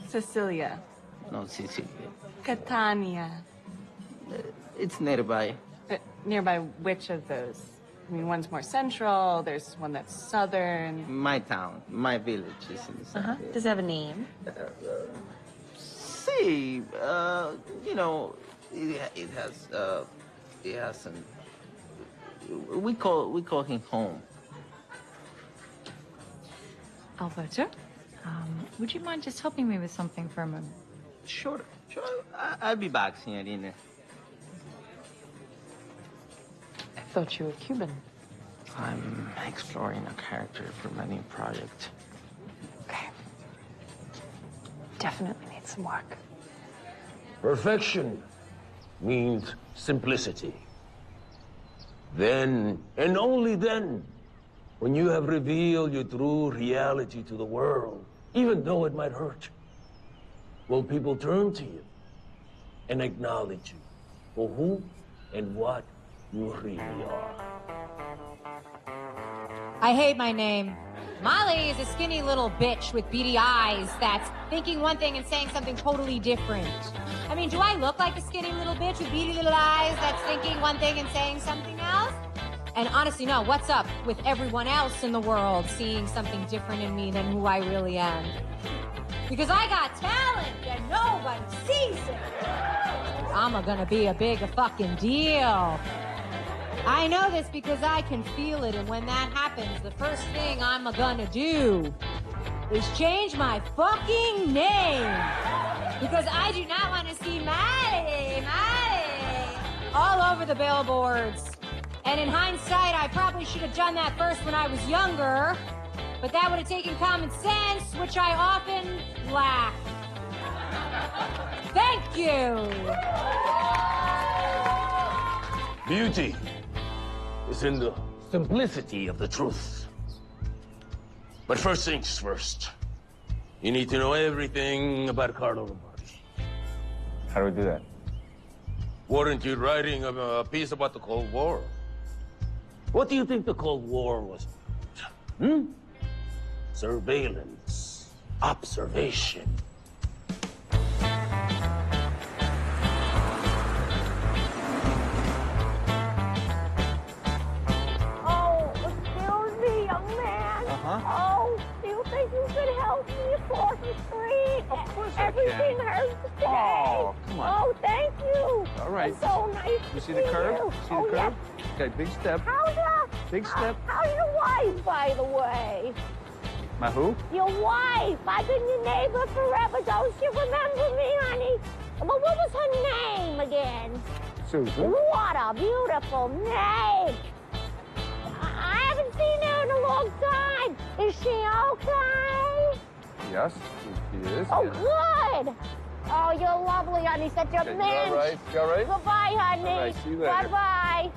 Speaker 19: Sicilia.
Speaker 7: No, Sicily.
Speaker 19: Catania.
Speaker 7: It's nearby.
Speaker 19: Nearby which of those? I mean, one's more central, there's one that's southern.
Speaker 7: My town, my village is in the south.
Speaker 19: Does it have a name?
Speaker 7: See, you know, it has some. We call him home.
Speaker 11: Alberto, would you mind just helping me with something for a moment?
Speaker 7: Sure. I'll be back, Signorina.
Speaker 11: I thought you were Cuban.
Speaker 7: I'm exploring a character for my new project.
Speaker 11: Okay. Definitely need some work.
Speaker 13: Perfection means simplicity. Then, and only then, when you have revealed your true reality to the world, even though it might hurt, will people turn to you and acknowledge you for who and what you really are.
Speaker 16: I hate my name. Molly is a skinny little bitch with beady eyes that's thinking one thing and saying something totally different. I mean, do I look like a skinny little bitch with beady little eyes that's thinking one thing and saying something else? And honestly, no, what's up with everyone else in the world seeing something different in me than who I really am? Because I got talent and nobody sees it. I'm gonna be a big fucking deal. I know this because I can feel it, and when that happens, the first thing I'm gonna do is change my fucking name. Because I do not want to see Molly all over the billboards. And in hindsight, I probably should have done that first when I was younger, but that would have taken common sense, which I often lack. Thank you.
Speaker 13: Beauty is in the simplicity of the truth. But first things first, you need to know everything about Carlo Lombardi.
Speaker 10: How do we do that?
Speaker 13: Weren't you writing a piece about the Cold War? What do you think the Cold War was about? Surveillance, observation.
Speaker 8: Oh, excuse me, young man. Oh, do you think you could help me across the street?
Speaker 9: Of course
Speaker 8: Everything
Speaker 9: I can.
Speaker 8: hurts today.
Speaker 9: Oh, come on.
Speaker 8: Oh, thank you.
Speaker 9: All right.
Speaker 8: It's so nice
Speaker 9: You
Speaker 8: to
Speaker 9: see the curve?
Speaker 8: you.
Speaker 9: See the
Speaker 8: Oh,
Speaker 9: curve? Okay, big step. Big step.
Speaker 8: How's your wife, by the way?
Speaker 9: My who?
Speaker 8: Your wife. I've been your neighbor forever. Don't you remember me, honey? But what was her name again?
Speaker 10: Susan.
Speaker 8: What a beautiful name. I haven't seen her in a long time. Is she okay?
Speaker 10: Yes, he is.
Speaker 8: Oh,
Speaker 10: yes.
Speaker 8: good. Oh, you're lovely, honey. Such a
Speaker 10: Okay, you
Speaker 8: man.
Speaker 10: all right? You all right?
Speaker 8: Goodbye, honey.
Speaker 10: All right, see you later.
Speaker 8: Bye-bye.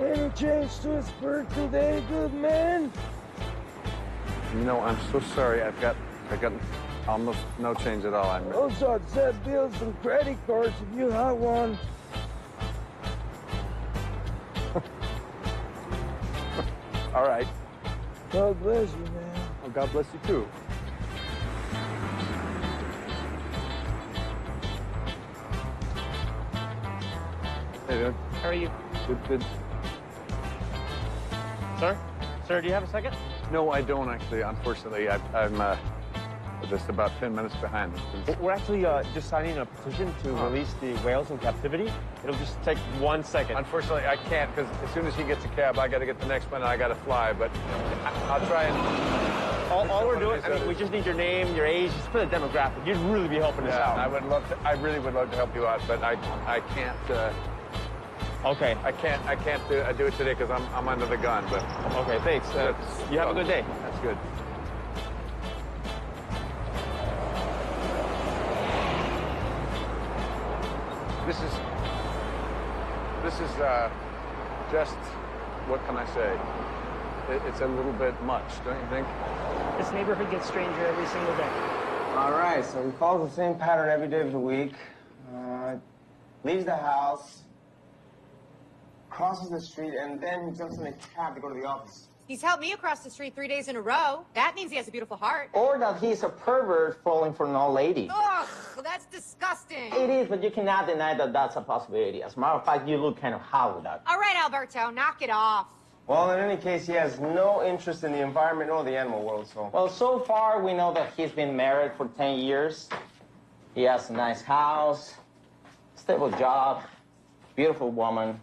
Speaker 13: Any change to his birthday, good man?
Speaker 9: You know, I'm so sorry. I got almost no change at all.
Speaker 13: Those are set bills and credit cards if you have one.
Speaker 9: All right.
Speaker 13: God bless you, man.
Speaker 9: Well, God bless you, too. Hey, dude.
Speaker 4: How are you?
Speaker 9: Good.
Speaker 4: Sir? Sir, do you have a second?
Speaker 9: No, I don't, actually. Unfortunately, I'm just about 10 minutes behind.
Speaker 4: We're actually just signing a petition to release the whales in captivity. It'll just take 1 second.
Speaker 9: Unfortunately, I can't, because as soon as he gets a cab, I got to get the next one, and I got to fly. But I'll try and...
Speaker 4: All we're doing, I mean, we just need your name, your age, just put a demographic. You'd really be helping us out.
Speaker 9: I really would love to help you out, but I can't.
Speaker 4: Okay.
Speaker 9: I can't do it today because I'm under the gun. But
Speaker 4: okay, thanks. You have a good day.
Speaker 9: That's good. This is just, what can I say? It's a little bit much, don't you think?
Speaker 4: This neighborhood gets stranger every single day.
Speaker 17: All right, so he follows the same pattern every day of the week. Leaves the house, crosses the street, and then he jumps in a cab to go to the office.
Speaker 6: He's helped me across the street 3 days in a row. That means he has a beautiful heart.
Speaker 7: Or that he's a pervert falling for an old lady.
Speaker 6: Ugh, that's disgusting.
Speaker 7: It is, but you cannot deny that that's a possibility. As a matter of fact, you look kind of hot with that.
Speaker 6: All right, Alberto, knock it off.
Speaker 17: Well, in any case, he has no interest in the environment or the animal world, so...
Speaker 7: Well, so far, we know that he's been married for 10 years. He has a nice house, stable job, beautiful woman.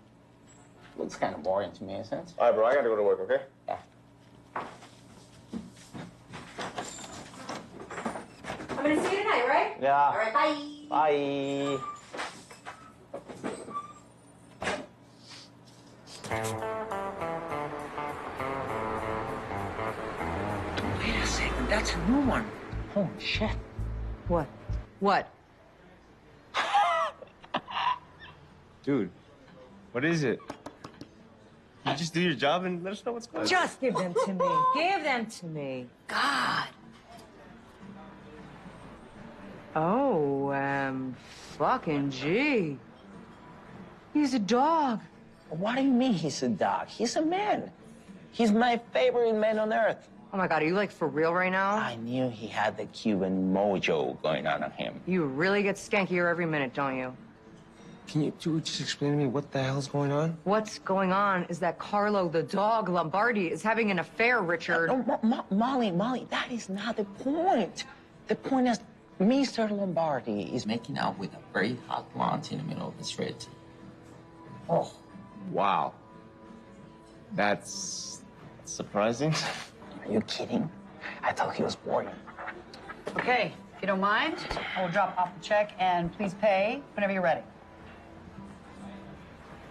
Speaker 7: Looks kind of boring to me, isn't it?
Speaker 17: All right, bro, I gotta go to work, okay?
Speaker 7: Yeah.
Speaker 6: I'm gonna see you tonight, right?
Speaker 7: Yeah.
Speaker 6: All right, bye.
Speaker 7: Bye. Wait a second, that's a new one. Holy shit.
Speaker 6: What? What?
Speaker 17: Dude, what is it? You just do your job and let us know what's going on.
Speaker 6: Just give them to me. Give them to me. God. Oh, fucking gee. He's a dog.
Speaker 7: What do you mean he's a dog? He's a man. He's my favorite man on earth.
Speaker 6: Oh my God, are you like for real right now?
Speaker 7: I knew he had the Cuban mojo going on him.
Speaker 6: You really get skankier every minute, don't you?
Speaker 17: Can you just explain to me what the hell's going on?
Speaker 6: What's going on is that Carlo the dog Lombardi is having an affair, Richard.
Speaker 7: Molly, that is not the point. The point is Mr. Lombardi is making out with a very hot blonde in the middle of the street. Oh.
Speaker 17: Wow. That's surprising.
Speaker 7: Are you kidding? I thought he was boring.
Speaker 20: Okay, if you don't mind, I will drop off the check and please pay whenever you're ready.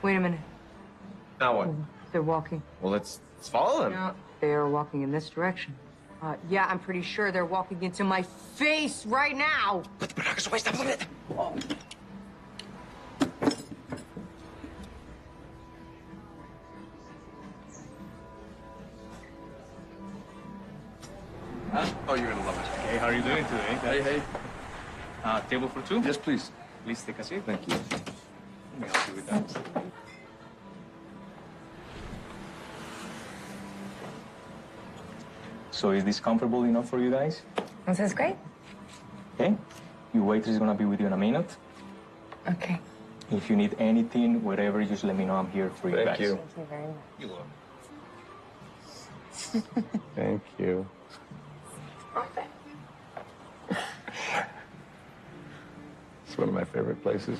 Speaker 6: Wait a minute.
Speaker 17: Now what?
Speaker 6: They're walking.
Speaker 17: Well, let's follow them.
Speaker 6: No, they are walking in this direction. Yeah, I'm pretty sure they're walking into my face right now.
Speaker 9: Oh, you're gonna love it.
Speaker 14: Hey, how are you doing today?
Speaker 9: Hey, hey.
Speaker 14: Table for two?
Speaker 9: Yes, please.
Speaker 14: Please take a seat.
Speaker 9: Thank you.
Speaker 14: Let me help you with that. So is this comfortable enough for you guys?
Speaker 11: This is great.
Speaker 14: Okay. Your waitress is gonna be with you in a minute.
Speaker 11: Okay.
Speaker 14: If you need anything, whatever, just let me know. I'm here for you guys.
Speaker 11: Thank you very much.
Speaker 14: You're welcome.
Speaker 9: Thank you. It's one of my favorite places.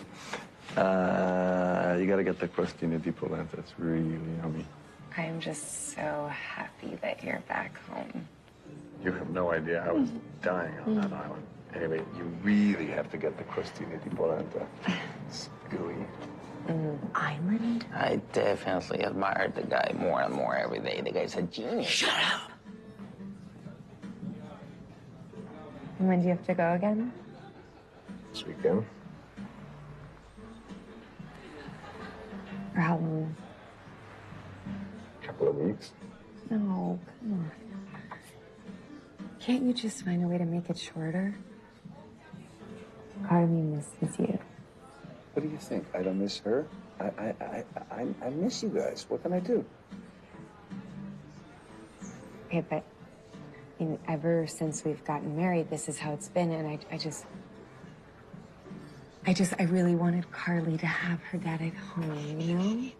Speaker 9: You gotta get the crostina di polenta. It's really yummy.
Speaker 11: I'm just so happy that you're back home.
Speaker 9: You have no idea. I was dying on that island. Anyway, you really have to get the crostina di polenta. It's gooey.
Speaker 11: Island?
Speaker 7: I definitely admire the guy more and more every day. The guy's a genius. Shut up!
Speaker 11: And when do you have to go again?
Speaker 9: This weekend.
Speaker 11: For how long?
Speaker 9: Couple of weeks.
Speaker 11: No, come on. Can't you just find a way to make it shorter? Part of me misses you.
Speaker 9: What do you think? I don't miss her. I miss you guys. What can I do?
Speaker 11: Okay, but I mean, ever since we've gotten married, this is how it's been, and I really wanted Carly to have her dad at home, you know?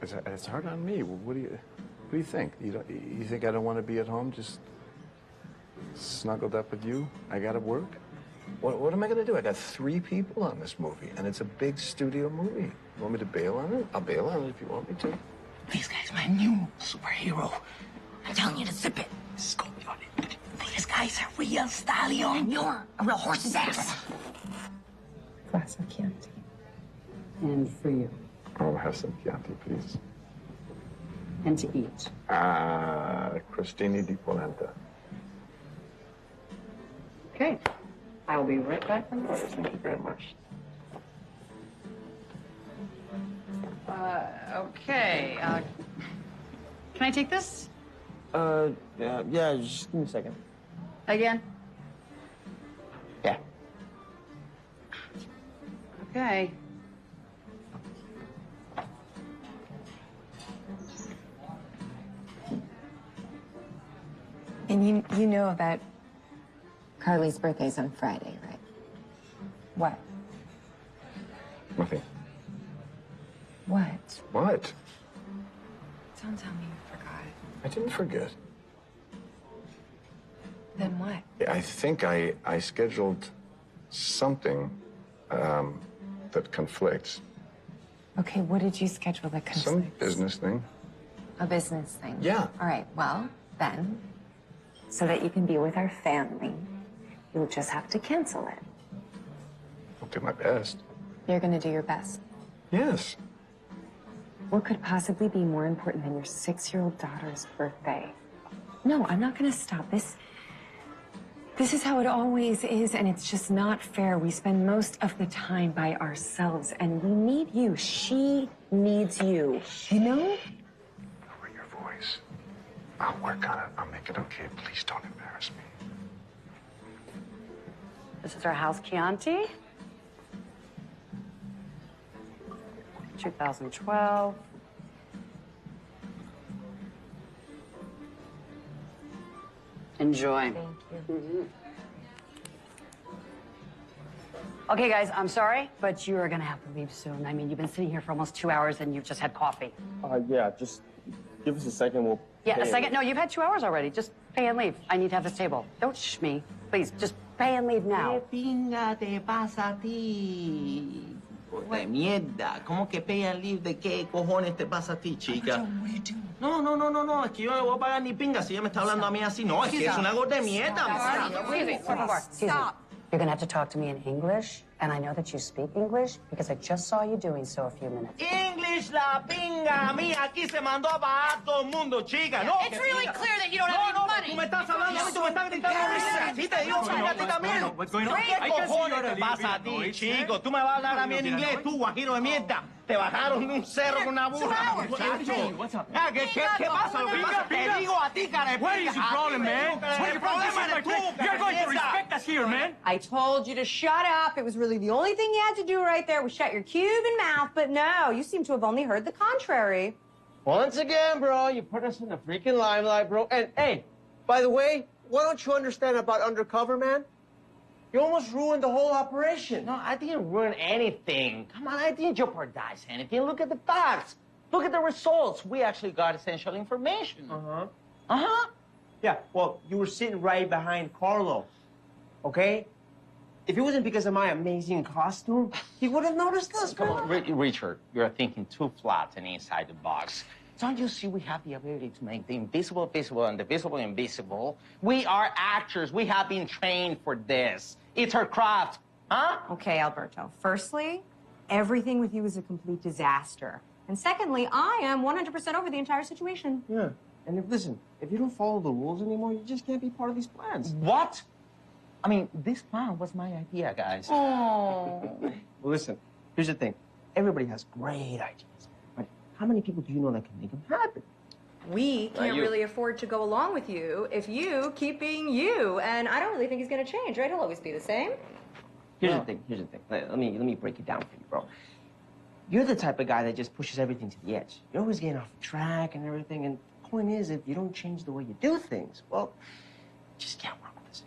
Speaker 9: It's hard on me. What do you think? You think I don't want to be at home, just snuggled up with you? I gotta work. What am I gonna do? I got 3 people on this movie, and it's a big studio movie. You want me to bail on it? I'll bail on it if you want me to.
Speaker 7: This guy's my new superhero. I'm telling you to zip it. Scope on it. This guy's a real stallion. And you're a real horse's ass.
Speaker 11: Glass of Chianti.
Speaker 20: And for you.
Speaker 9: I'll have some Chianti, please.
Speaker 20: And to eat.
Speaker 9: Crostini di polenta.
Speaker 20: Okay. I will be right back from this.
Speaker 9: Thank you very much.
Speaker 20: Okay. Can I take this?
Speaker 17: Yeah, just give me a second.
Speaker 20: Again?
Speaker 7: Yeah.
Speaker 20: Okay.
Speaker 21: And you know that Carly's birthday's on Friday, right? What?
Speaker 9: Nothing.
Speaker 21: What?
Speaker 9: What?
Speaker 21: Don't tell me you forgot.
Speaker 9: I didn't forget.
Speaker 21: Then what?
Speaker 9: I think I scheduled something that conflicts.
Speaker 21: Okay, what did you schedule that conflicts?
Speaker 9: Some business thing.
Speaker 21: A business thing?
Speaker 9: Yeah.
Speaker 21: All right, well, then, so that you can be with our family, you'll just have to cancel it.
Speaker 9: I'll do my best.
Speaker 21: You're gonna do your best.
Speaker 9: Yes.
Speaker 21: What could possibly be more important than your 6-year-old daughter's birthday? No, I'm not gonna stop this. This is how it always is, and it's just not fair. We spend most of the time by ourselves, and we need you. She needs you, you know?
Speaker 9: Lower your voice. I'll work on it. I'll make it okay. Please don't embarrass me.
Speaker 20: This is our house Chianti. 2012. Enjoy.
Speaker 21: Thank
Speaker 20: you. Okay, guys, I'm sorry, but you are gonna have to leave soon. I mean, you've been sitting here for almost 2 hours and you've just had coffee.
Speaker 17: Yeah, just give us a second. We'll.
Speaker 20: Yeah,
Speaker 17: pay
Speaker 20: a second.
Speaker 17: it.
Speaker 20: No, you've had 2 hours already. Just pay and leave. I need to have this table. Don't shh me. Please, just pay and leave now.
Speaker 7: ¿Qué pinga te pasa a ti? De mierda. ¿Cómo que pay and leave? ¿De qué cojones te pasa a ti, chica? No. Es que yo no le voy a pagar ni pinga si ella me está hablando a mí así. No, es que es una gorda de mierda.
Speaker 20: Stop. You're gonna have to talk to me in English, and I know that you speak English because I just saw you doing so a few minutes.
Speaker 7: English la pinga mía. Aquí se mandó a pagar todo el mundo, chica. No,
Speaker 3: It's really clear that you don't have any money.
Speaker 7: Tú me estás hablando a mí, tú me estás gritando a mí. Sí, te digo, pinga a ti también. ¿Qué cojones te pasa a ti, chico? Tú me vas a hablar a mí en inglés, tú, guajiro de mierda. Te bajaron de un cerro con una burra, muchacho. ¿Qué pasa? Lo que pasa, te digo a ti, cara de pinga.
Speaker 13: What is your problem, man?
Speaker 7: El problema eres tú,
Speaker 13: You're going to respect us here, man.
Speaker 6: I told you to shut up. It was really the only thing you had to do right there was shut your Cuban mouth. But no, you seem to have only heard the contrary.
Speaker 17: Once again, bro, you put us in the freaking limelight, bro. And hey, by the way, what don't you understand about undercover, man? You almost ruined the whole operation.
Speaker 7: No, I didn't ruin anything. Come on, I didn't jeopardize anything. Look at the facts. Look at the results. We actually got essential information.
Speaker 17: Yeah, well, you were sitting right behind Carlo, okay? If it wasn't because of my amazing costume, he would have noticed us,
Speaker 7: Come
Speaker 17: bro.
Speaker 7: on, Richard, you're thinking too flat and inside the box. Don't you see we have the ability to make the invisible visible and the visible invisible? We are actors. We have been trained for this. It's our craft, huh?
Speaker 6: Okay, Alberto. Firstly, everything with you is a complete disaster. And secondly, I am 100% over the entire situation.
Speaker 17: Yeah, and if you don't follow the rules anymore, you just can't be part of these plans.
Speaker 7: What? I mean, this plan was my idea, guys.
Speaker 6: Oh.
Speaker 17: Well, listen, here's the thing. Everybody has great ideas, but how many people do you know that can make them happen?
Speaker 6: We can't
Speaker 17: you.
Speaker 6: really afford to go along with you if you keep being you. And I don't really think he's going to change, right? He'll always be the same.
Speaker 17: Here's the thing. Let me break it down for you, bro. You're the type of guy that just pushes everything to the edge. You're always getting off track and everything. And the point is, if you don't change the way you do things, well, you just can't work with us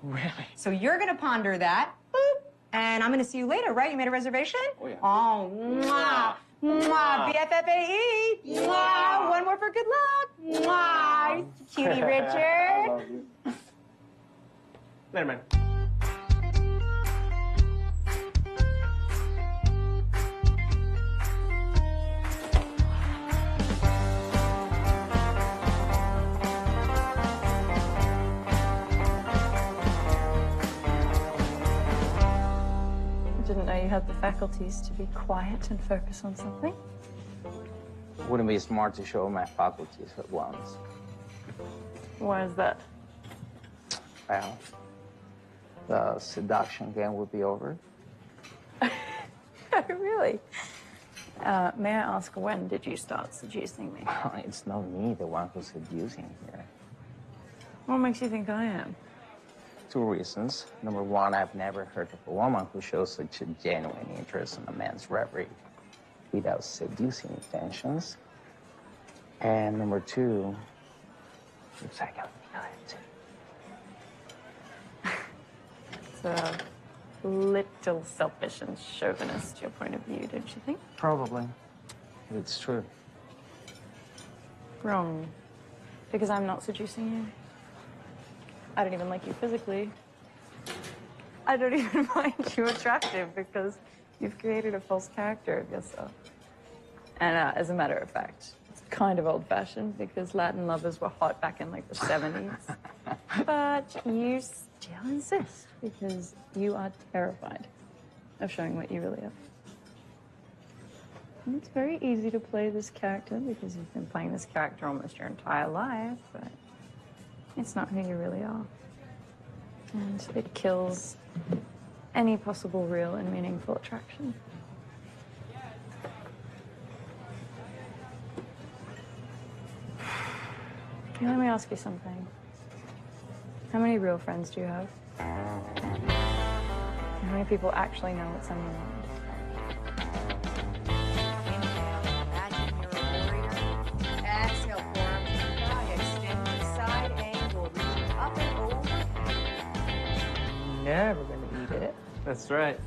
Speaker 17: anymore. Really?
Speaker 6: So you're going to ponder that. Boop. And I'm going to see you later, right? You made a reservation?
Speaker 17: Oh, yeah.
Speaker 6: Oh, mwah. Mwah. BFFAE. Mwah. One more for good luck. Mwah. Cutie Richard.
Speaker 17: I love you. Later, man.
Speaker 11: I didn't know you had the faculties to be quiet and focus on something.
Speaker 7: It wouldn't be smart to show my faculties at once.
Speaker 11: Why is that?
Speaker 7: Well, the seduction game would be over.
Speaker 11: Really? May I ask, when did you start seducing me?
Speaker 7: It's not me, the one who's seducing here.
Speaker 11: What makes you think I am?
Speaker 7: 2 reasons. Number 1, I've never heard of a woman who shows such a genuine interest in a man's reverie without seducing intentions. And number 2, looks like I feel it.
Speaker 11: a little selfish and chauvinist, your point of view, don't you think?
Speaker 1: Probably. But it's true.
Speaker 11: Wrong. Because I'm not seducing you. I don't even like you physically. I don't even find you attractive because you've created a false character of yourself. And as a matter of fact, it's kind of old-fashioned because Latin lovers were hot back in like the 70s. But you still insist because you are terrified of showing what you really are. And it's very easy to play this character because you've been playing this character almost your entire life, but it's not who you really are. And it kills any possible real and meaningful attraction. Okay, let me ask you something. How many real friends do you have? How many people actually know what's on your mind?
Speaker 6: Imagine you're a warrior. Exhale, forearms down. Extend to the side angle. Reaching up and over.
Speaker 1: Never gonna eat it. That's right.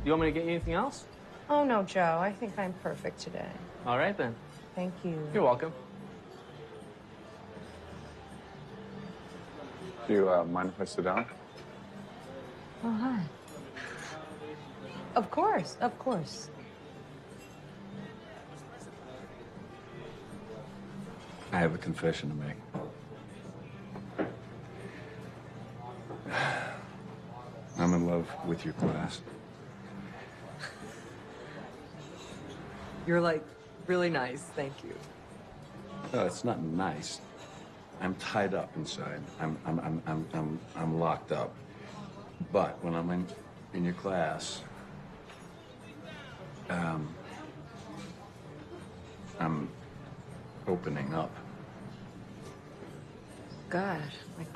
Speaker 1: You want me to get you anything else?
Speaker 6: Oh, no, Joe. I think I'm perfect today.
Speaker 1: All right, then.
Speaker 6: Thank you.
Speaker 1: You're welcome.
Speaker 9: Do you mind if I sit down?
Speaker 6: Oh, hi. Of course, of course.
Speaker 9: I have a confession to make. I'm in love with your class.
Speaker 6: You're like really nice. Thank you.
Speaker 9: No, it's not nice. I'm tied up inside. I'm locked up. But when I'm in your class, I'm opening up.
Speaker 6: God, like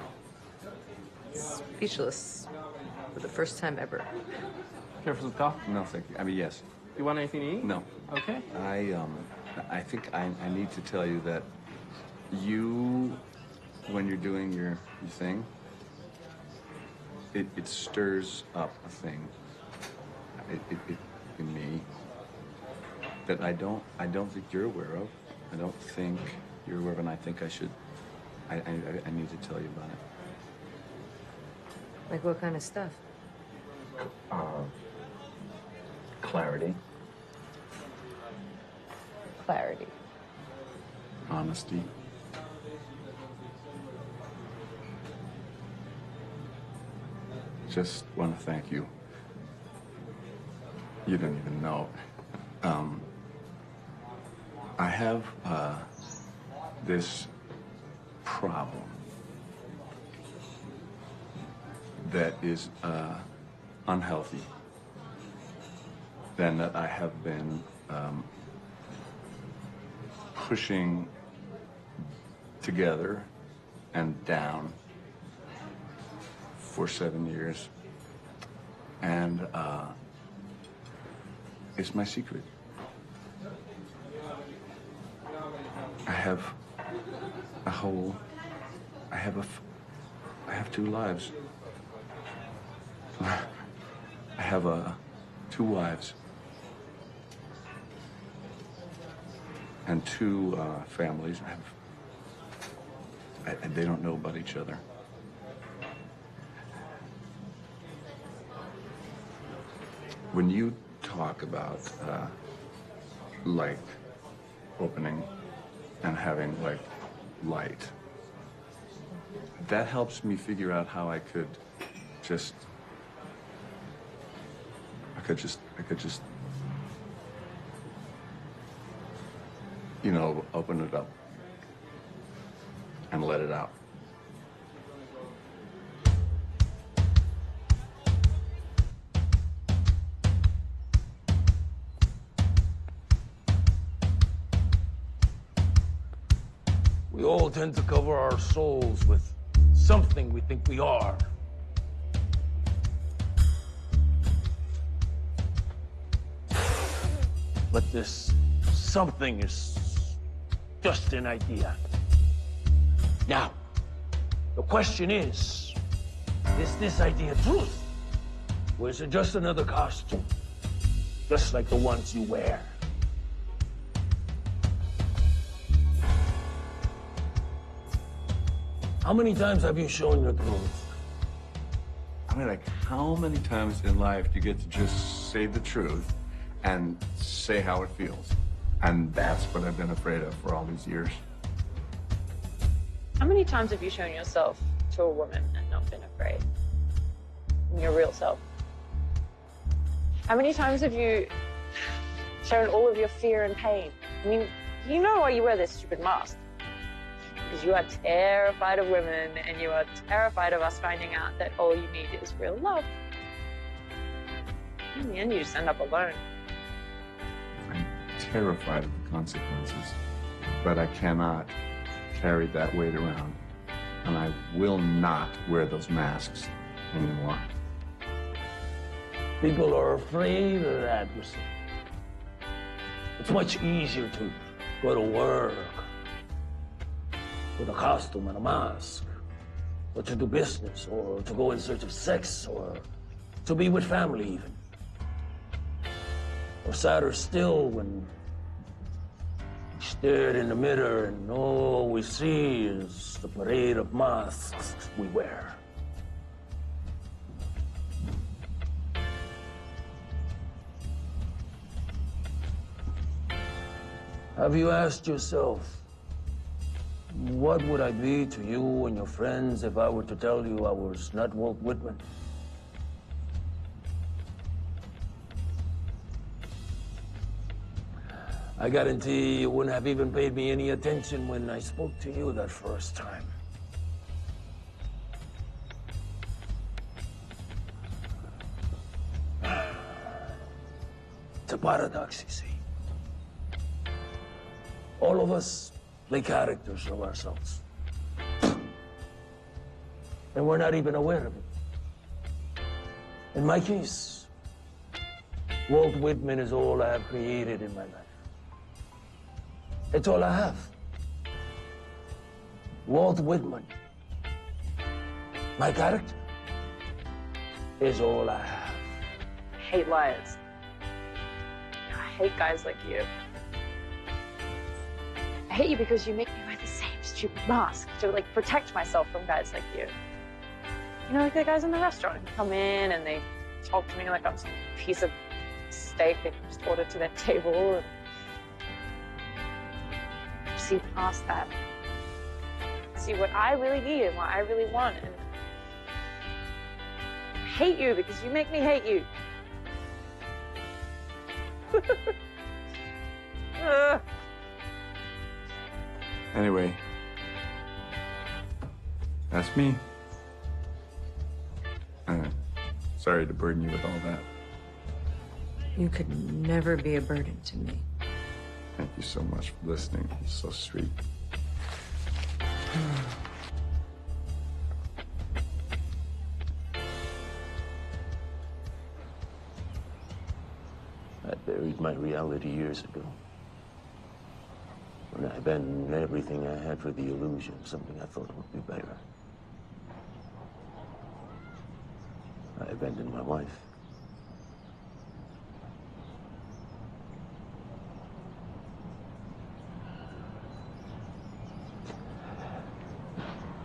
Speaker 6: speechless for the first time ever.
Speaker 1: Care for some coffee?
Speaker 9: No, thank you. I mean, yes.
Speaker 1: You want anything to eat?
Speaker 9: No.
Speaker 1: Okay.
Speaker 9: I think I need to tell you that you, when you're doing your thing, it stirs up a thing in me that I don't think you're aware of. I don't think you're aware of, and I think I should. I need to tell you about it.
Speaker 6: Like what kind of stuff?
Speaker 9: Clarity.
Speaker 6: Clarity.
Speaker 9: Honesty. Just want to thank you. You don't even know. I have this problem that is unhealthy, and that I have been pushing together and down for 7 years, and it's my secret. I have two lives. I have two wives and two families. They don't know about each other. When you talk about like opening and having like light, that helps me figure out how I could just you know, open it up and let it out.
Speaker 13: We all tend to cover our souls with something we think we are. But this something is just an idea. Now, the question is this idea truth? Or is it just another costume? Just like the ones you wear? How many times have you shown your truth?
Speaker 9: I mean, like, how many times in life do you get to just say the truth and say how it feels? And that's what I've been afraid of for all these years.
Speaker 11: How many times have you shown yourself to a woman and not been afraid? In your real self? How many times have you shown all of your fear and pain? I mean, you know why you wear this stupid mask. Because you are terrified of women and you are terrified of us finding out that all you need is real love. In the end, you just end up alone.
Speaker 9: I'm terrified of the consequences, but I cannot carry that weight around. And I will not wear those masks anymore.
Speaker 13: People are afraid of that, you see. It's much easier to go to work with a costume and a mask, or to do business, or to go in search of sex, or to be with family even. Or sadder still, when we stared in the mirror and all we see is the parade of masks we wear. Have you asked yourself, what would I be to you and your friends if I were to tell you I was not Walt Whitman? I guarantee you wouldn't have even paid me any attention when I spoke to you that first time. It's a paradox, you see. All of us play characters of ourselves. And we're not even aware of it. In my case, Walt Whitman is all I have created in my life. It's all I have. Walt Whitman, my character, is all I have.
Speaker 11: I hate liars. I hate guys like you. I hate you because you make me wear the same stupid mask to, like, protect myself from guys like you. You know, like the guys in the restaurant who come in and they talk to me like I'm some piece of steak they just ordered to their table. And see past that. See what I really need and what I really want. And I hate you because you make me hate you.
Speaker 9: Anyway, that's me. Sorry to burden you with all that.
Speaker 16: You could never be a burden to me.
Speaker 9: Thank you so much for listening. You're so sweet.
Speaker 13: I buried my reality years ago. When I abandoned everything I had for the illusion of something I thought would be better. I abandoned my wife.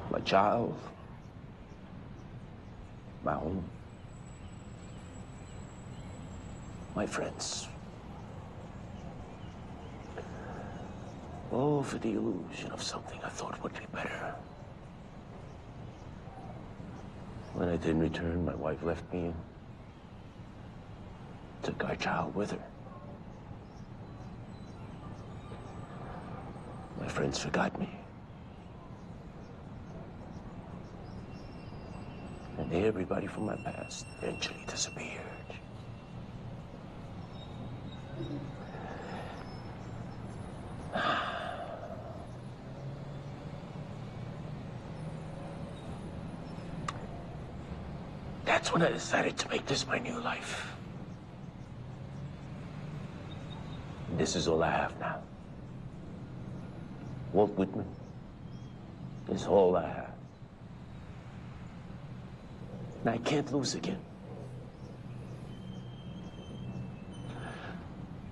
Speaker 13: My child. My home. My friends. All for the illusion of something I thought would be better. When I didn't return, my wife left me and took our child with her. My friends forgot me. And everybody from my past eventually disappeared. That's when I decided to make this my new life. And this is all I have now. Walt Whitman is all I have. And I can't lose again.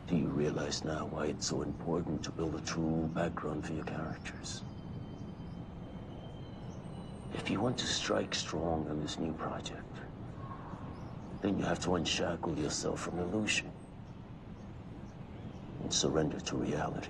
Speaker 12: Do you realize now why it's so important to build a true background for your characters? If you want to strike strong on this new project, then you have to unshackle yourself from illusion and surrender to reality.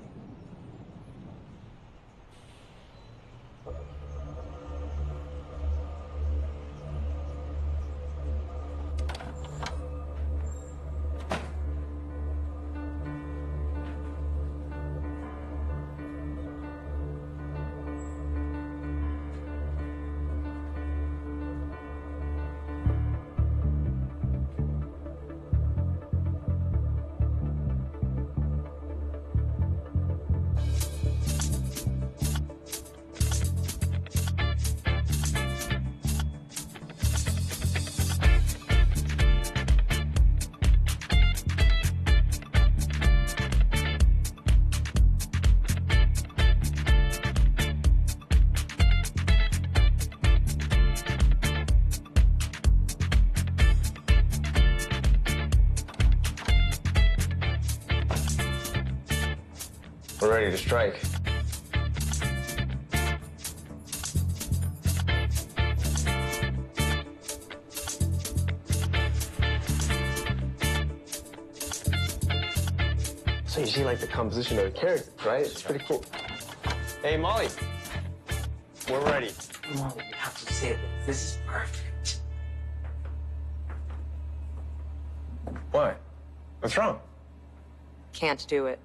Speaker 17: We're ready to strike. So you see, like, the composition of the characters, right? It's pretty cool. Hey, Molly. We're ready.
Speaker 2: Molly, you have to say that this is perfect.
Speaker 17: What? What's wrong?
Speaker 6: Can't do it.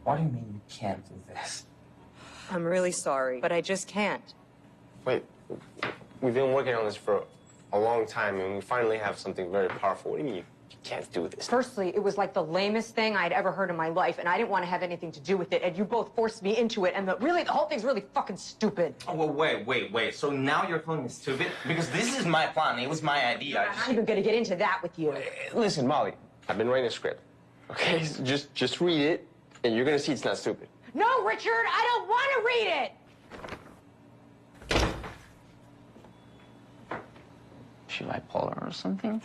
Speaker 2: What do you mean you can't do this?
Speaker 6: I'm really sorry, but I just can't.
Speaker 17: Wait, we've been working on this for a long time, and we finally have something very powerful. What do you mean you can't do this?
Speaker 6: Firstly, it was like the lamest thing I'd ever heard in my life, and I didn't want to have anything to do with it, and you both forced me into it, and the whole thing's really fucking stupid.
Speaker 7: Oh, well, wait. So now you're calling me stupid? Because this is my plan. It was my idea.
Speaker 6: I'm not even gonna get into that with you.
Speaker 17: Listen, Molly, I've been writing a script. Okay, so just read it, and you're gonna see it's not stupid.
Speaker 6: No, Richard, I don't want to read it!
Speaker 2: Is she bipolar or something?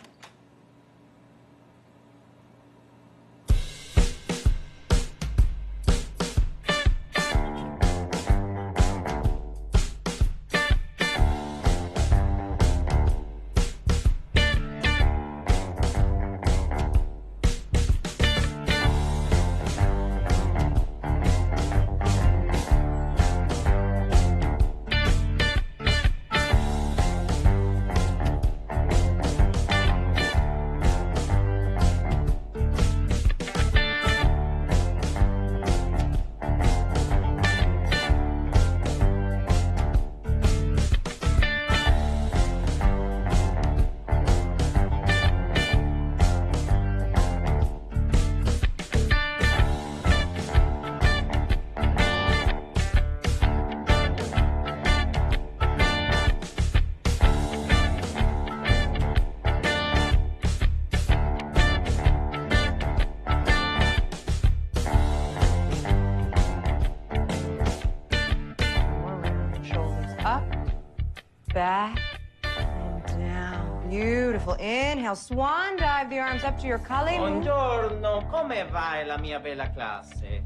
Speaker 6: Back and down. Beautiful. Inhale, swan dive the arms up to your collie.
Speaker 7: Buongiorno, come va la mia bella classe?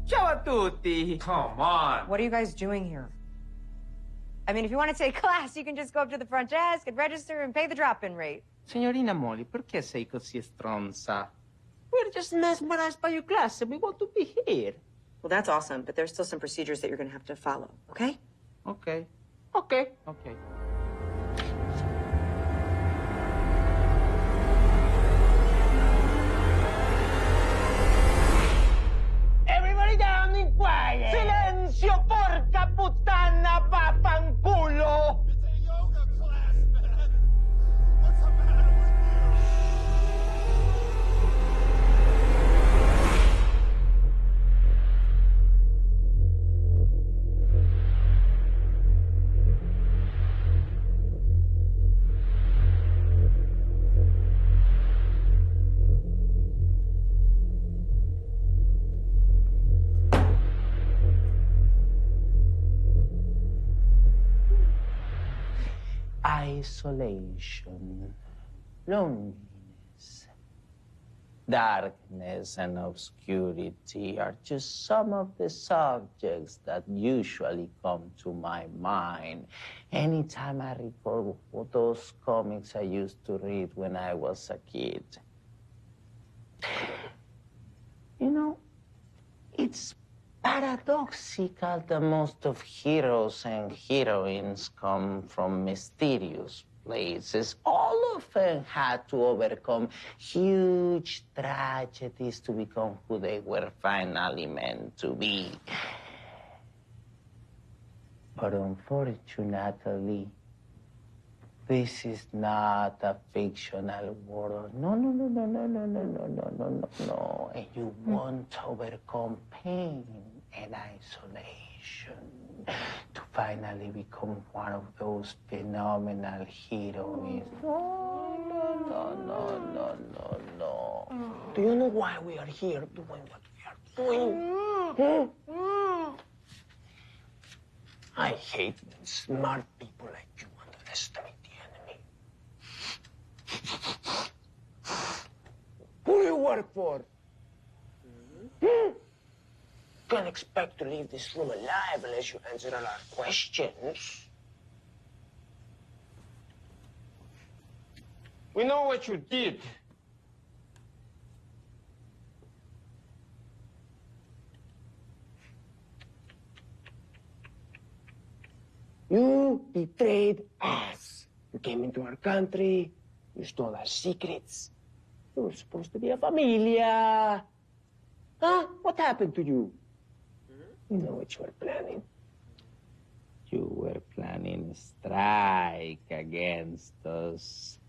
Speaker 7: Ciao a tutti.
Speaker 9: Come on.
Speaker 6: What are you guys doing here? I mean, if you want to take class, you can just go up to the front desk and register and pay the drop-in rate.
Speaker 7: Signorina Molly, perché sei così stronza? We're just mesmerized by your class and we want to be here.
Speaker 6: Well, that's awesome, but there's still some procedures that you're going to have to follow, okay?
Speaker 7: Okay.
Speaker 13: Everybody down in quiet! Silenzio, porca puttana, vaffanculo! It's a yoga class, man! What's the matter
Speaker 7: Isolation, loneliness, Darkness and obscurity are just some of the subjects that usually come to my mind anytime I recall those comics I used to read when I was a kid. You know, it's paradoxical that most of heroes and heroines come from mysterious places. All of them had to overcome huge tragedies to become who they were finally meant to be. But unfortunately, this is not a fictional world. No. And you won't overcome pain and isolation to finally become one of those phenomenal heroines. No.
Speaker 13: Do you know why we are here doing what we are doing? I hate when smart people like you underestimate the enemy. Who do you work for? Can't expect to leave this room alive unless you answer all our questions. We know what you did. You betrayed us. You came into our country. You stole our secrets. You were supposed to be a familia. Huh? What happened to you? You know what you were planning.
Speaker 7: You were planning a strike against us.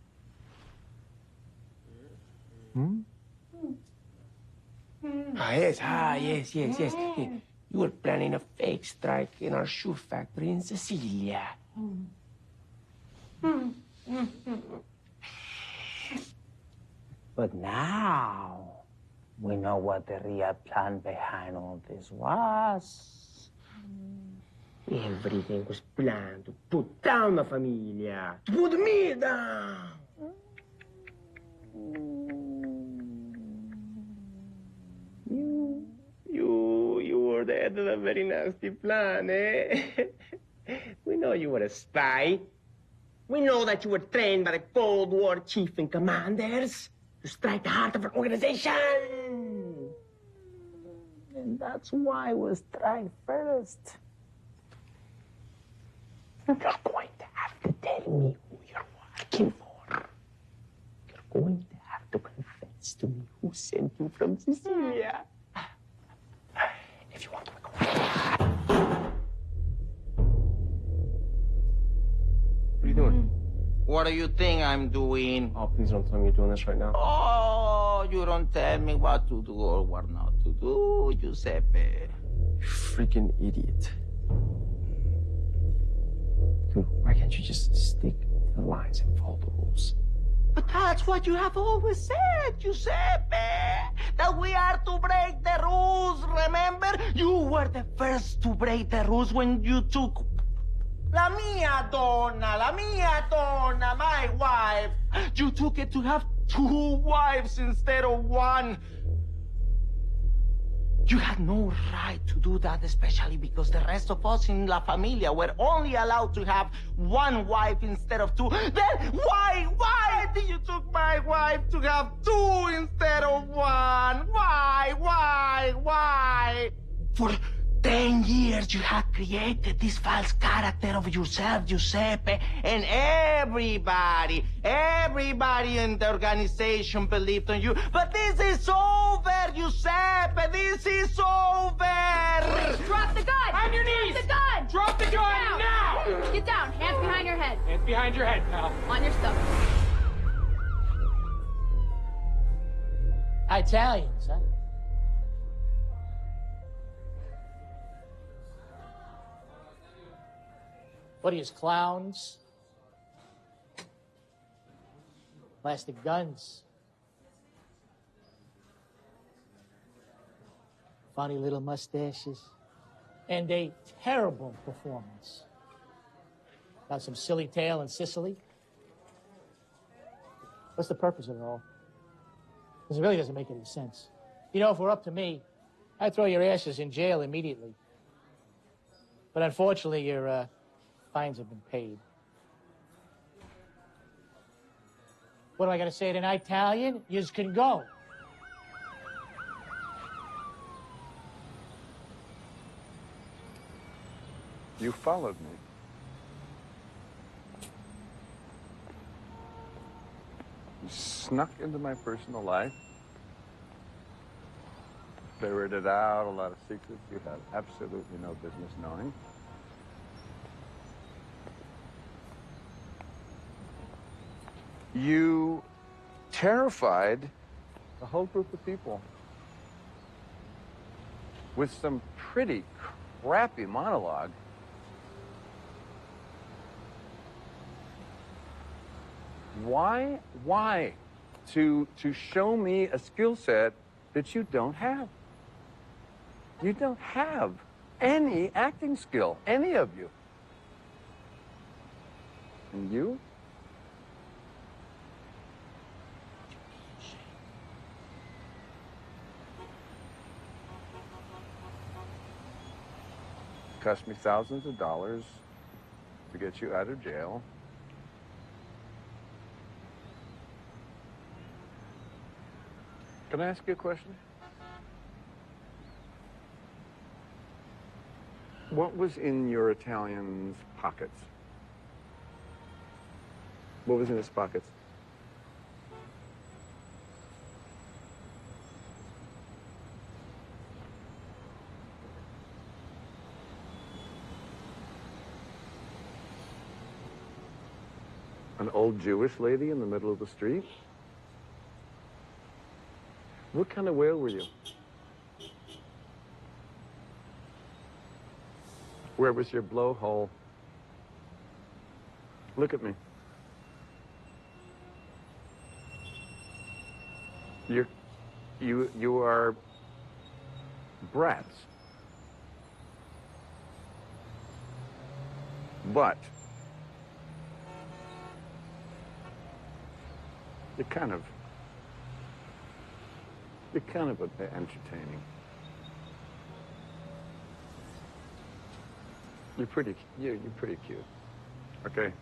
Speaker 13: Yes. You were planning a fake strike in our shoe factory in Sicilia.
Speaker 7: But now, we know what the real plan behind all this was.
Speaker 13: Everything was planned to put down the familia. To put me down. You were the head of a very nasty plan, eh? We know you were a spy. We know that you were trained by the Cold War chief and commanders to strike the heart of our organization.
Speaker 7: And that's why we strike first.
Speaker 13: You're going to have to tell me who you're working for. You're going to have to confess to me who sent you from Sicilia. If you want to record. What are you doing?
Speaker 7: What do you think I'm doing?
Speaker 17: Oh, please don't tell me you're doing this right now.
Speaker 7: Oh, you don't tell me what to do or what not to do, Giuseppe.
Speaker 17: You freaking idiot. Dude, why can't you just stick to the lines and follow the rules?
Speaker 7: But that's what you have always said, Giuseppe. That we are to break the rules, remember? You were the first to break the rules when you took... La mia donna, my wife. You took it to have 2 wives instead of 1. You had no right to do that, especially because the rest of us in La Familia were only allowed to have 1 wife instead of 2. Then why did you took my wife to have 2 instead of 1? Why? For 10 years you had created this false character of yourself, Giuseppe, and everybody in the organization believed in you. But this is over, Giuseppe, this is over!
Speaker 3: Drop the gun!
Speaker 5: On your knees!
Speaker 3: Drop the gun!
Speaker 5: Drop the gun now!
Speaker 3: Get down, hands behind your head.
Speaker 5: Hands behind your head, pal.
Speaker 3: On your stomach.
Speaker 13: Italians, huh? What are you, clowns? Plastic guns. Funny little mustaches. And a terrible performance. Got some silly tale in Sicily. What's the purpose of it all?
Speaker 15: Because it really doesn't make any sense. You know, if it were up to me, I'd throw your asses in jail immediately. But unfortunately, your fines have been paid. What am I going to say it in Italian? Yous can go.
Speaker 9: You followed me. You snuck into my personal life. Ferreted out a lot of secrets you had absolutely no business knowing. You terrified a whole group of people with some pretty crappy monologue. Why? Why? To show me a skill set that you don't have. You don't have any acting skill, any of you. And you? Cost me thousands of dollars to get you out of jail. Can I ask you a question? What was in your Italian's pockets? What was in his pockets? An old Jewish lady in the middle of the street? What kind of whale were you? Where was your blowhole? Look at me. You are brats. But you're kind of entertaining. You're pretty cute. Okay.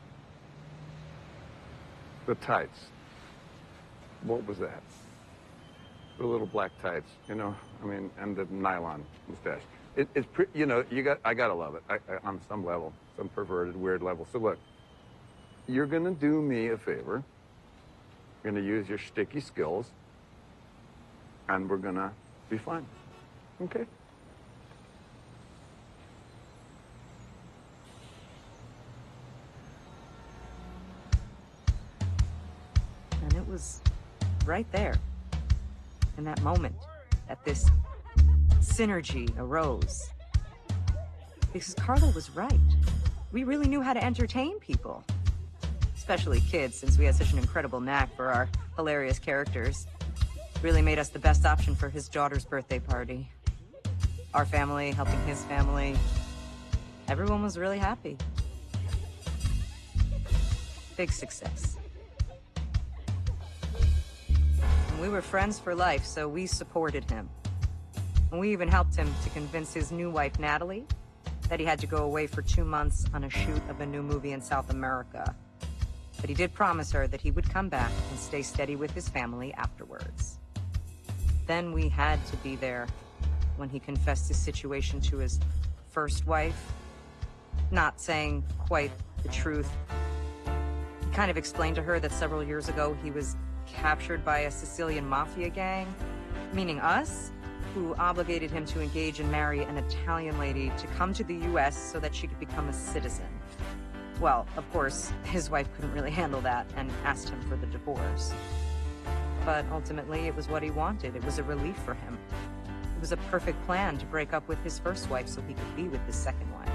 Speaker 9: The tights. What was that? The little black tights, you know. I mean, and the nylon mustache. It's pretty. You know, I gotta love it. On some level, some perverted, weird level. So look, you're gonna do me a favor. You're gonna use your sticky skills, and we're gonna be fine. Okay.
Speaker 16: And it was right there, in that moment, that this synergy arose. Because Carlo was right. We really knew how to entertain people. Especially kids, since we had such an incredible knack for our hilarious characters. Really made us the best option for his daughter's birthday party. Our family helping his family. Everyone was really happy. Big success. And we were friends for life, so we supported him. And we even helped him to convince his new wife, Natalie, that he had to go away for 2 months on a shoot of a new movie in South America. But he did promise her that he would come back and stay steady with his family afterwards. Then we had to be there when he confessed his situation to his first wife, not saying quite the truth. He kind of explained to her that several years ago he was captured by a Sicilian mafia gang, meaning us, who obligated him to engage and marry an Italian lady to come to the US so that she could become a citizen. Well, of course, his wife couldn't really handle that and asked him for the divorce. But ultimately, it was what he wanted. It was a relief for him. It was a perfect plan to break up with his first wife so he could be with his second wife.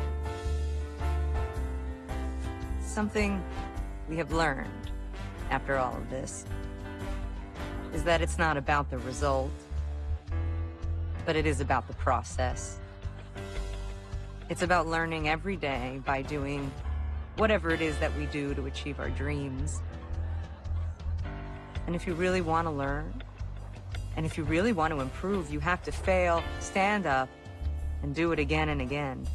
Speaker 16: Something we have learned after all of this is that it's not about the result, but it is about the process. It's about learning every day by doing whatever it is that we do to achieve our dreams. And if you really want to learn, And if you really want to improve, you have to fail, stand up, and do it again and again.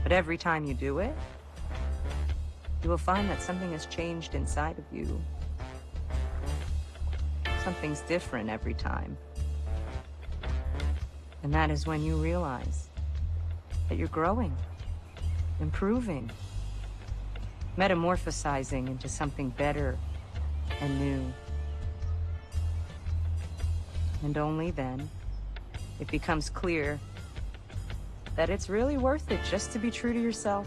Speaker 16: But every time you do it, you will find that something has changed inside of you. Something's different every time. And that is when you realize that you're growing, improving, metamorphosizing into something better and new. And only then, it becomes clear that it's really worth it just to be true to yourself.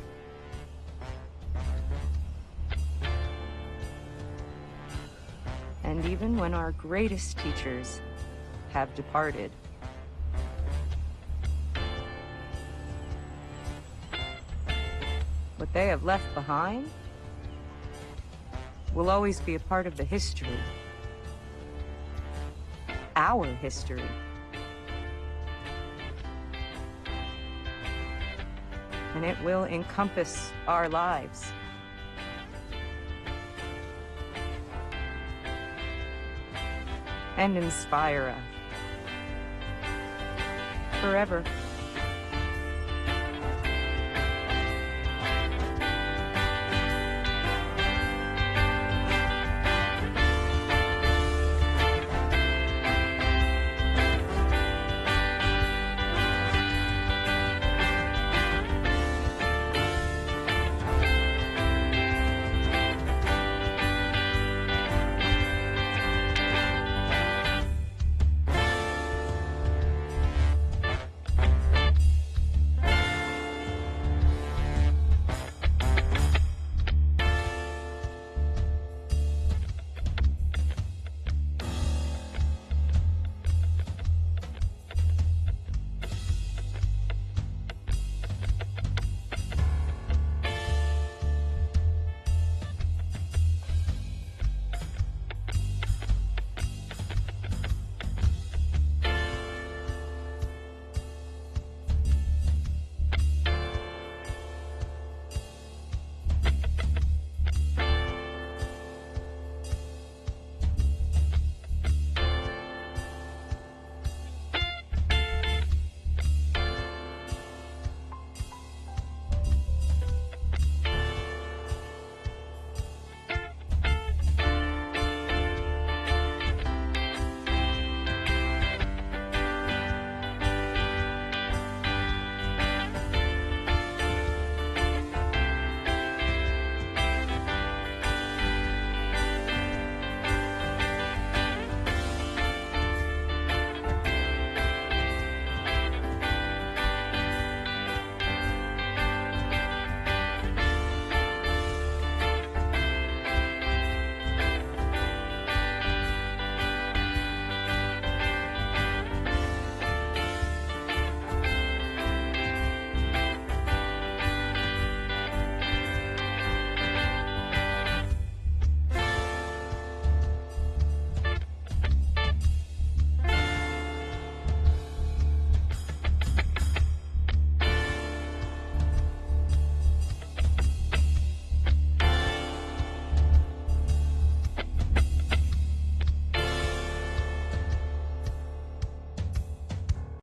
Speaker 16: And even when our greatest teachers have departed, what they have left behind will always be a part of the history. Our history. And it will encompass our lives. And inspire us forever.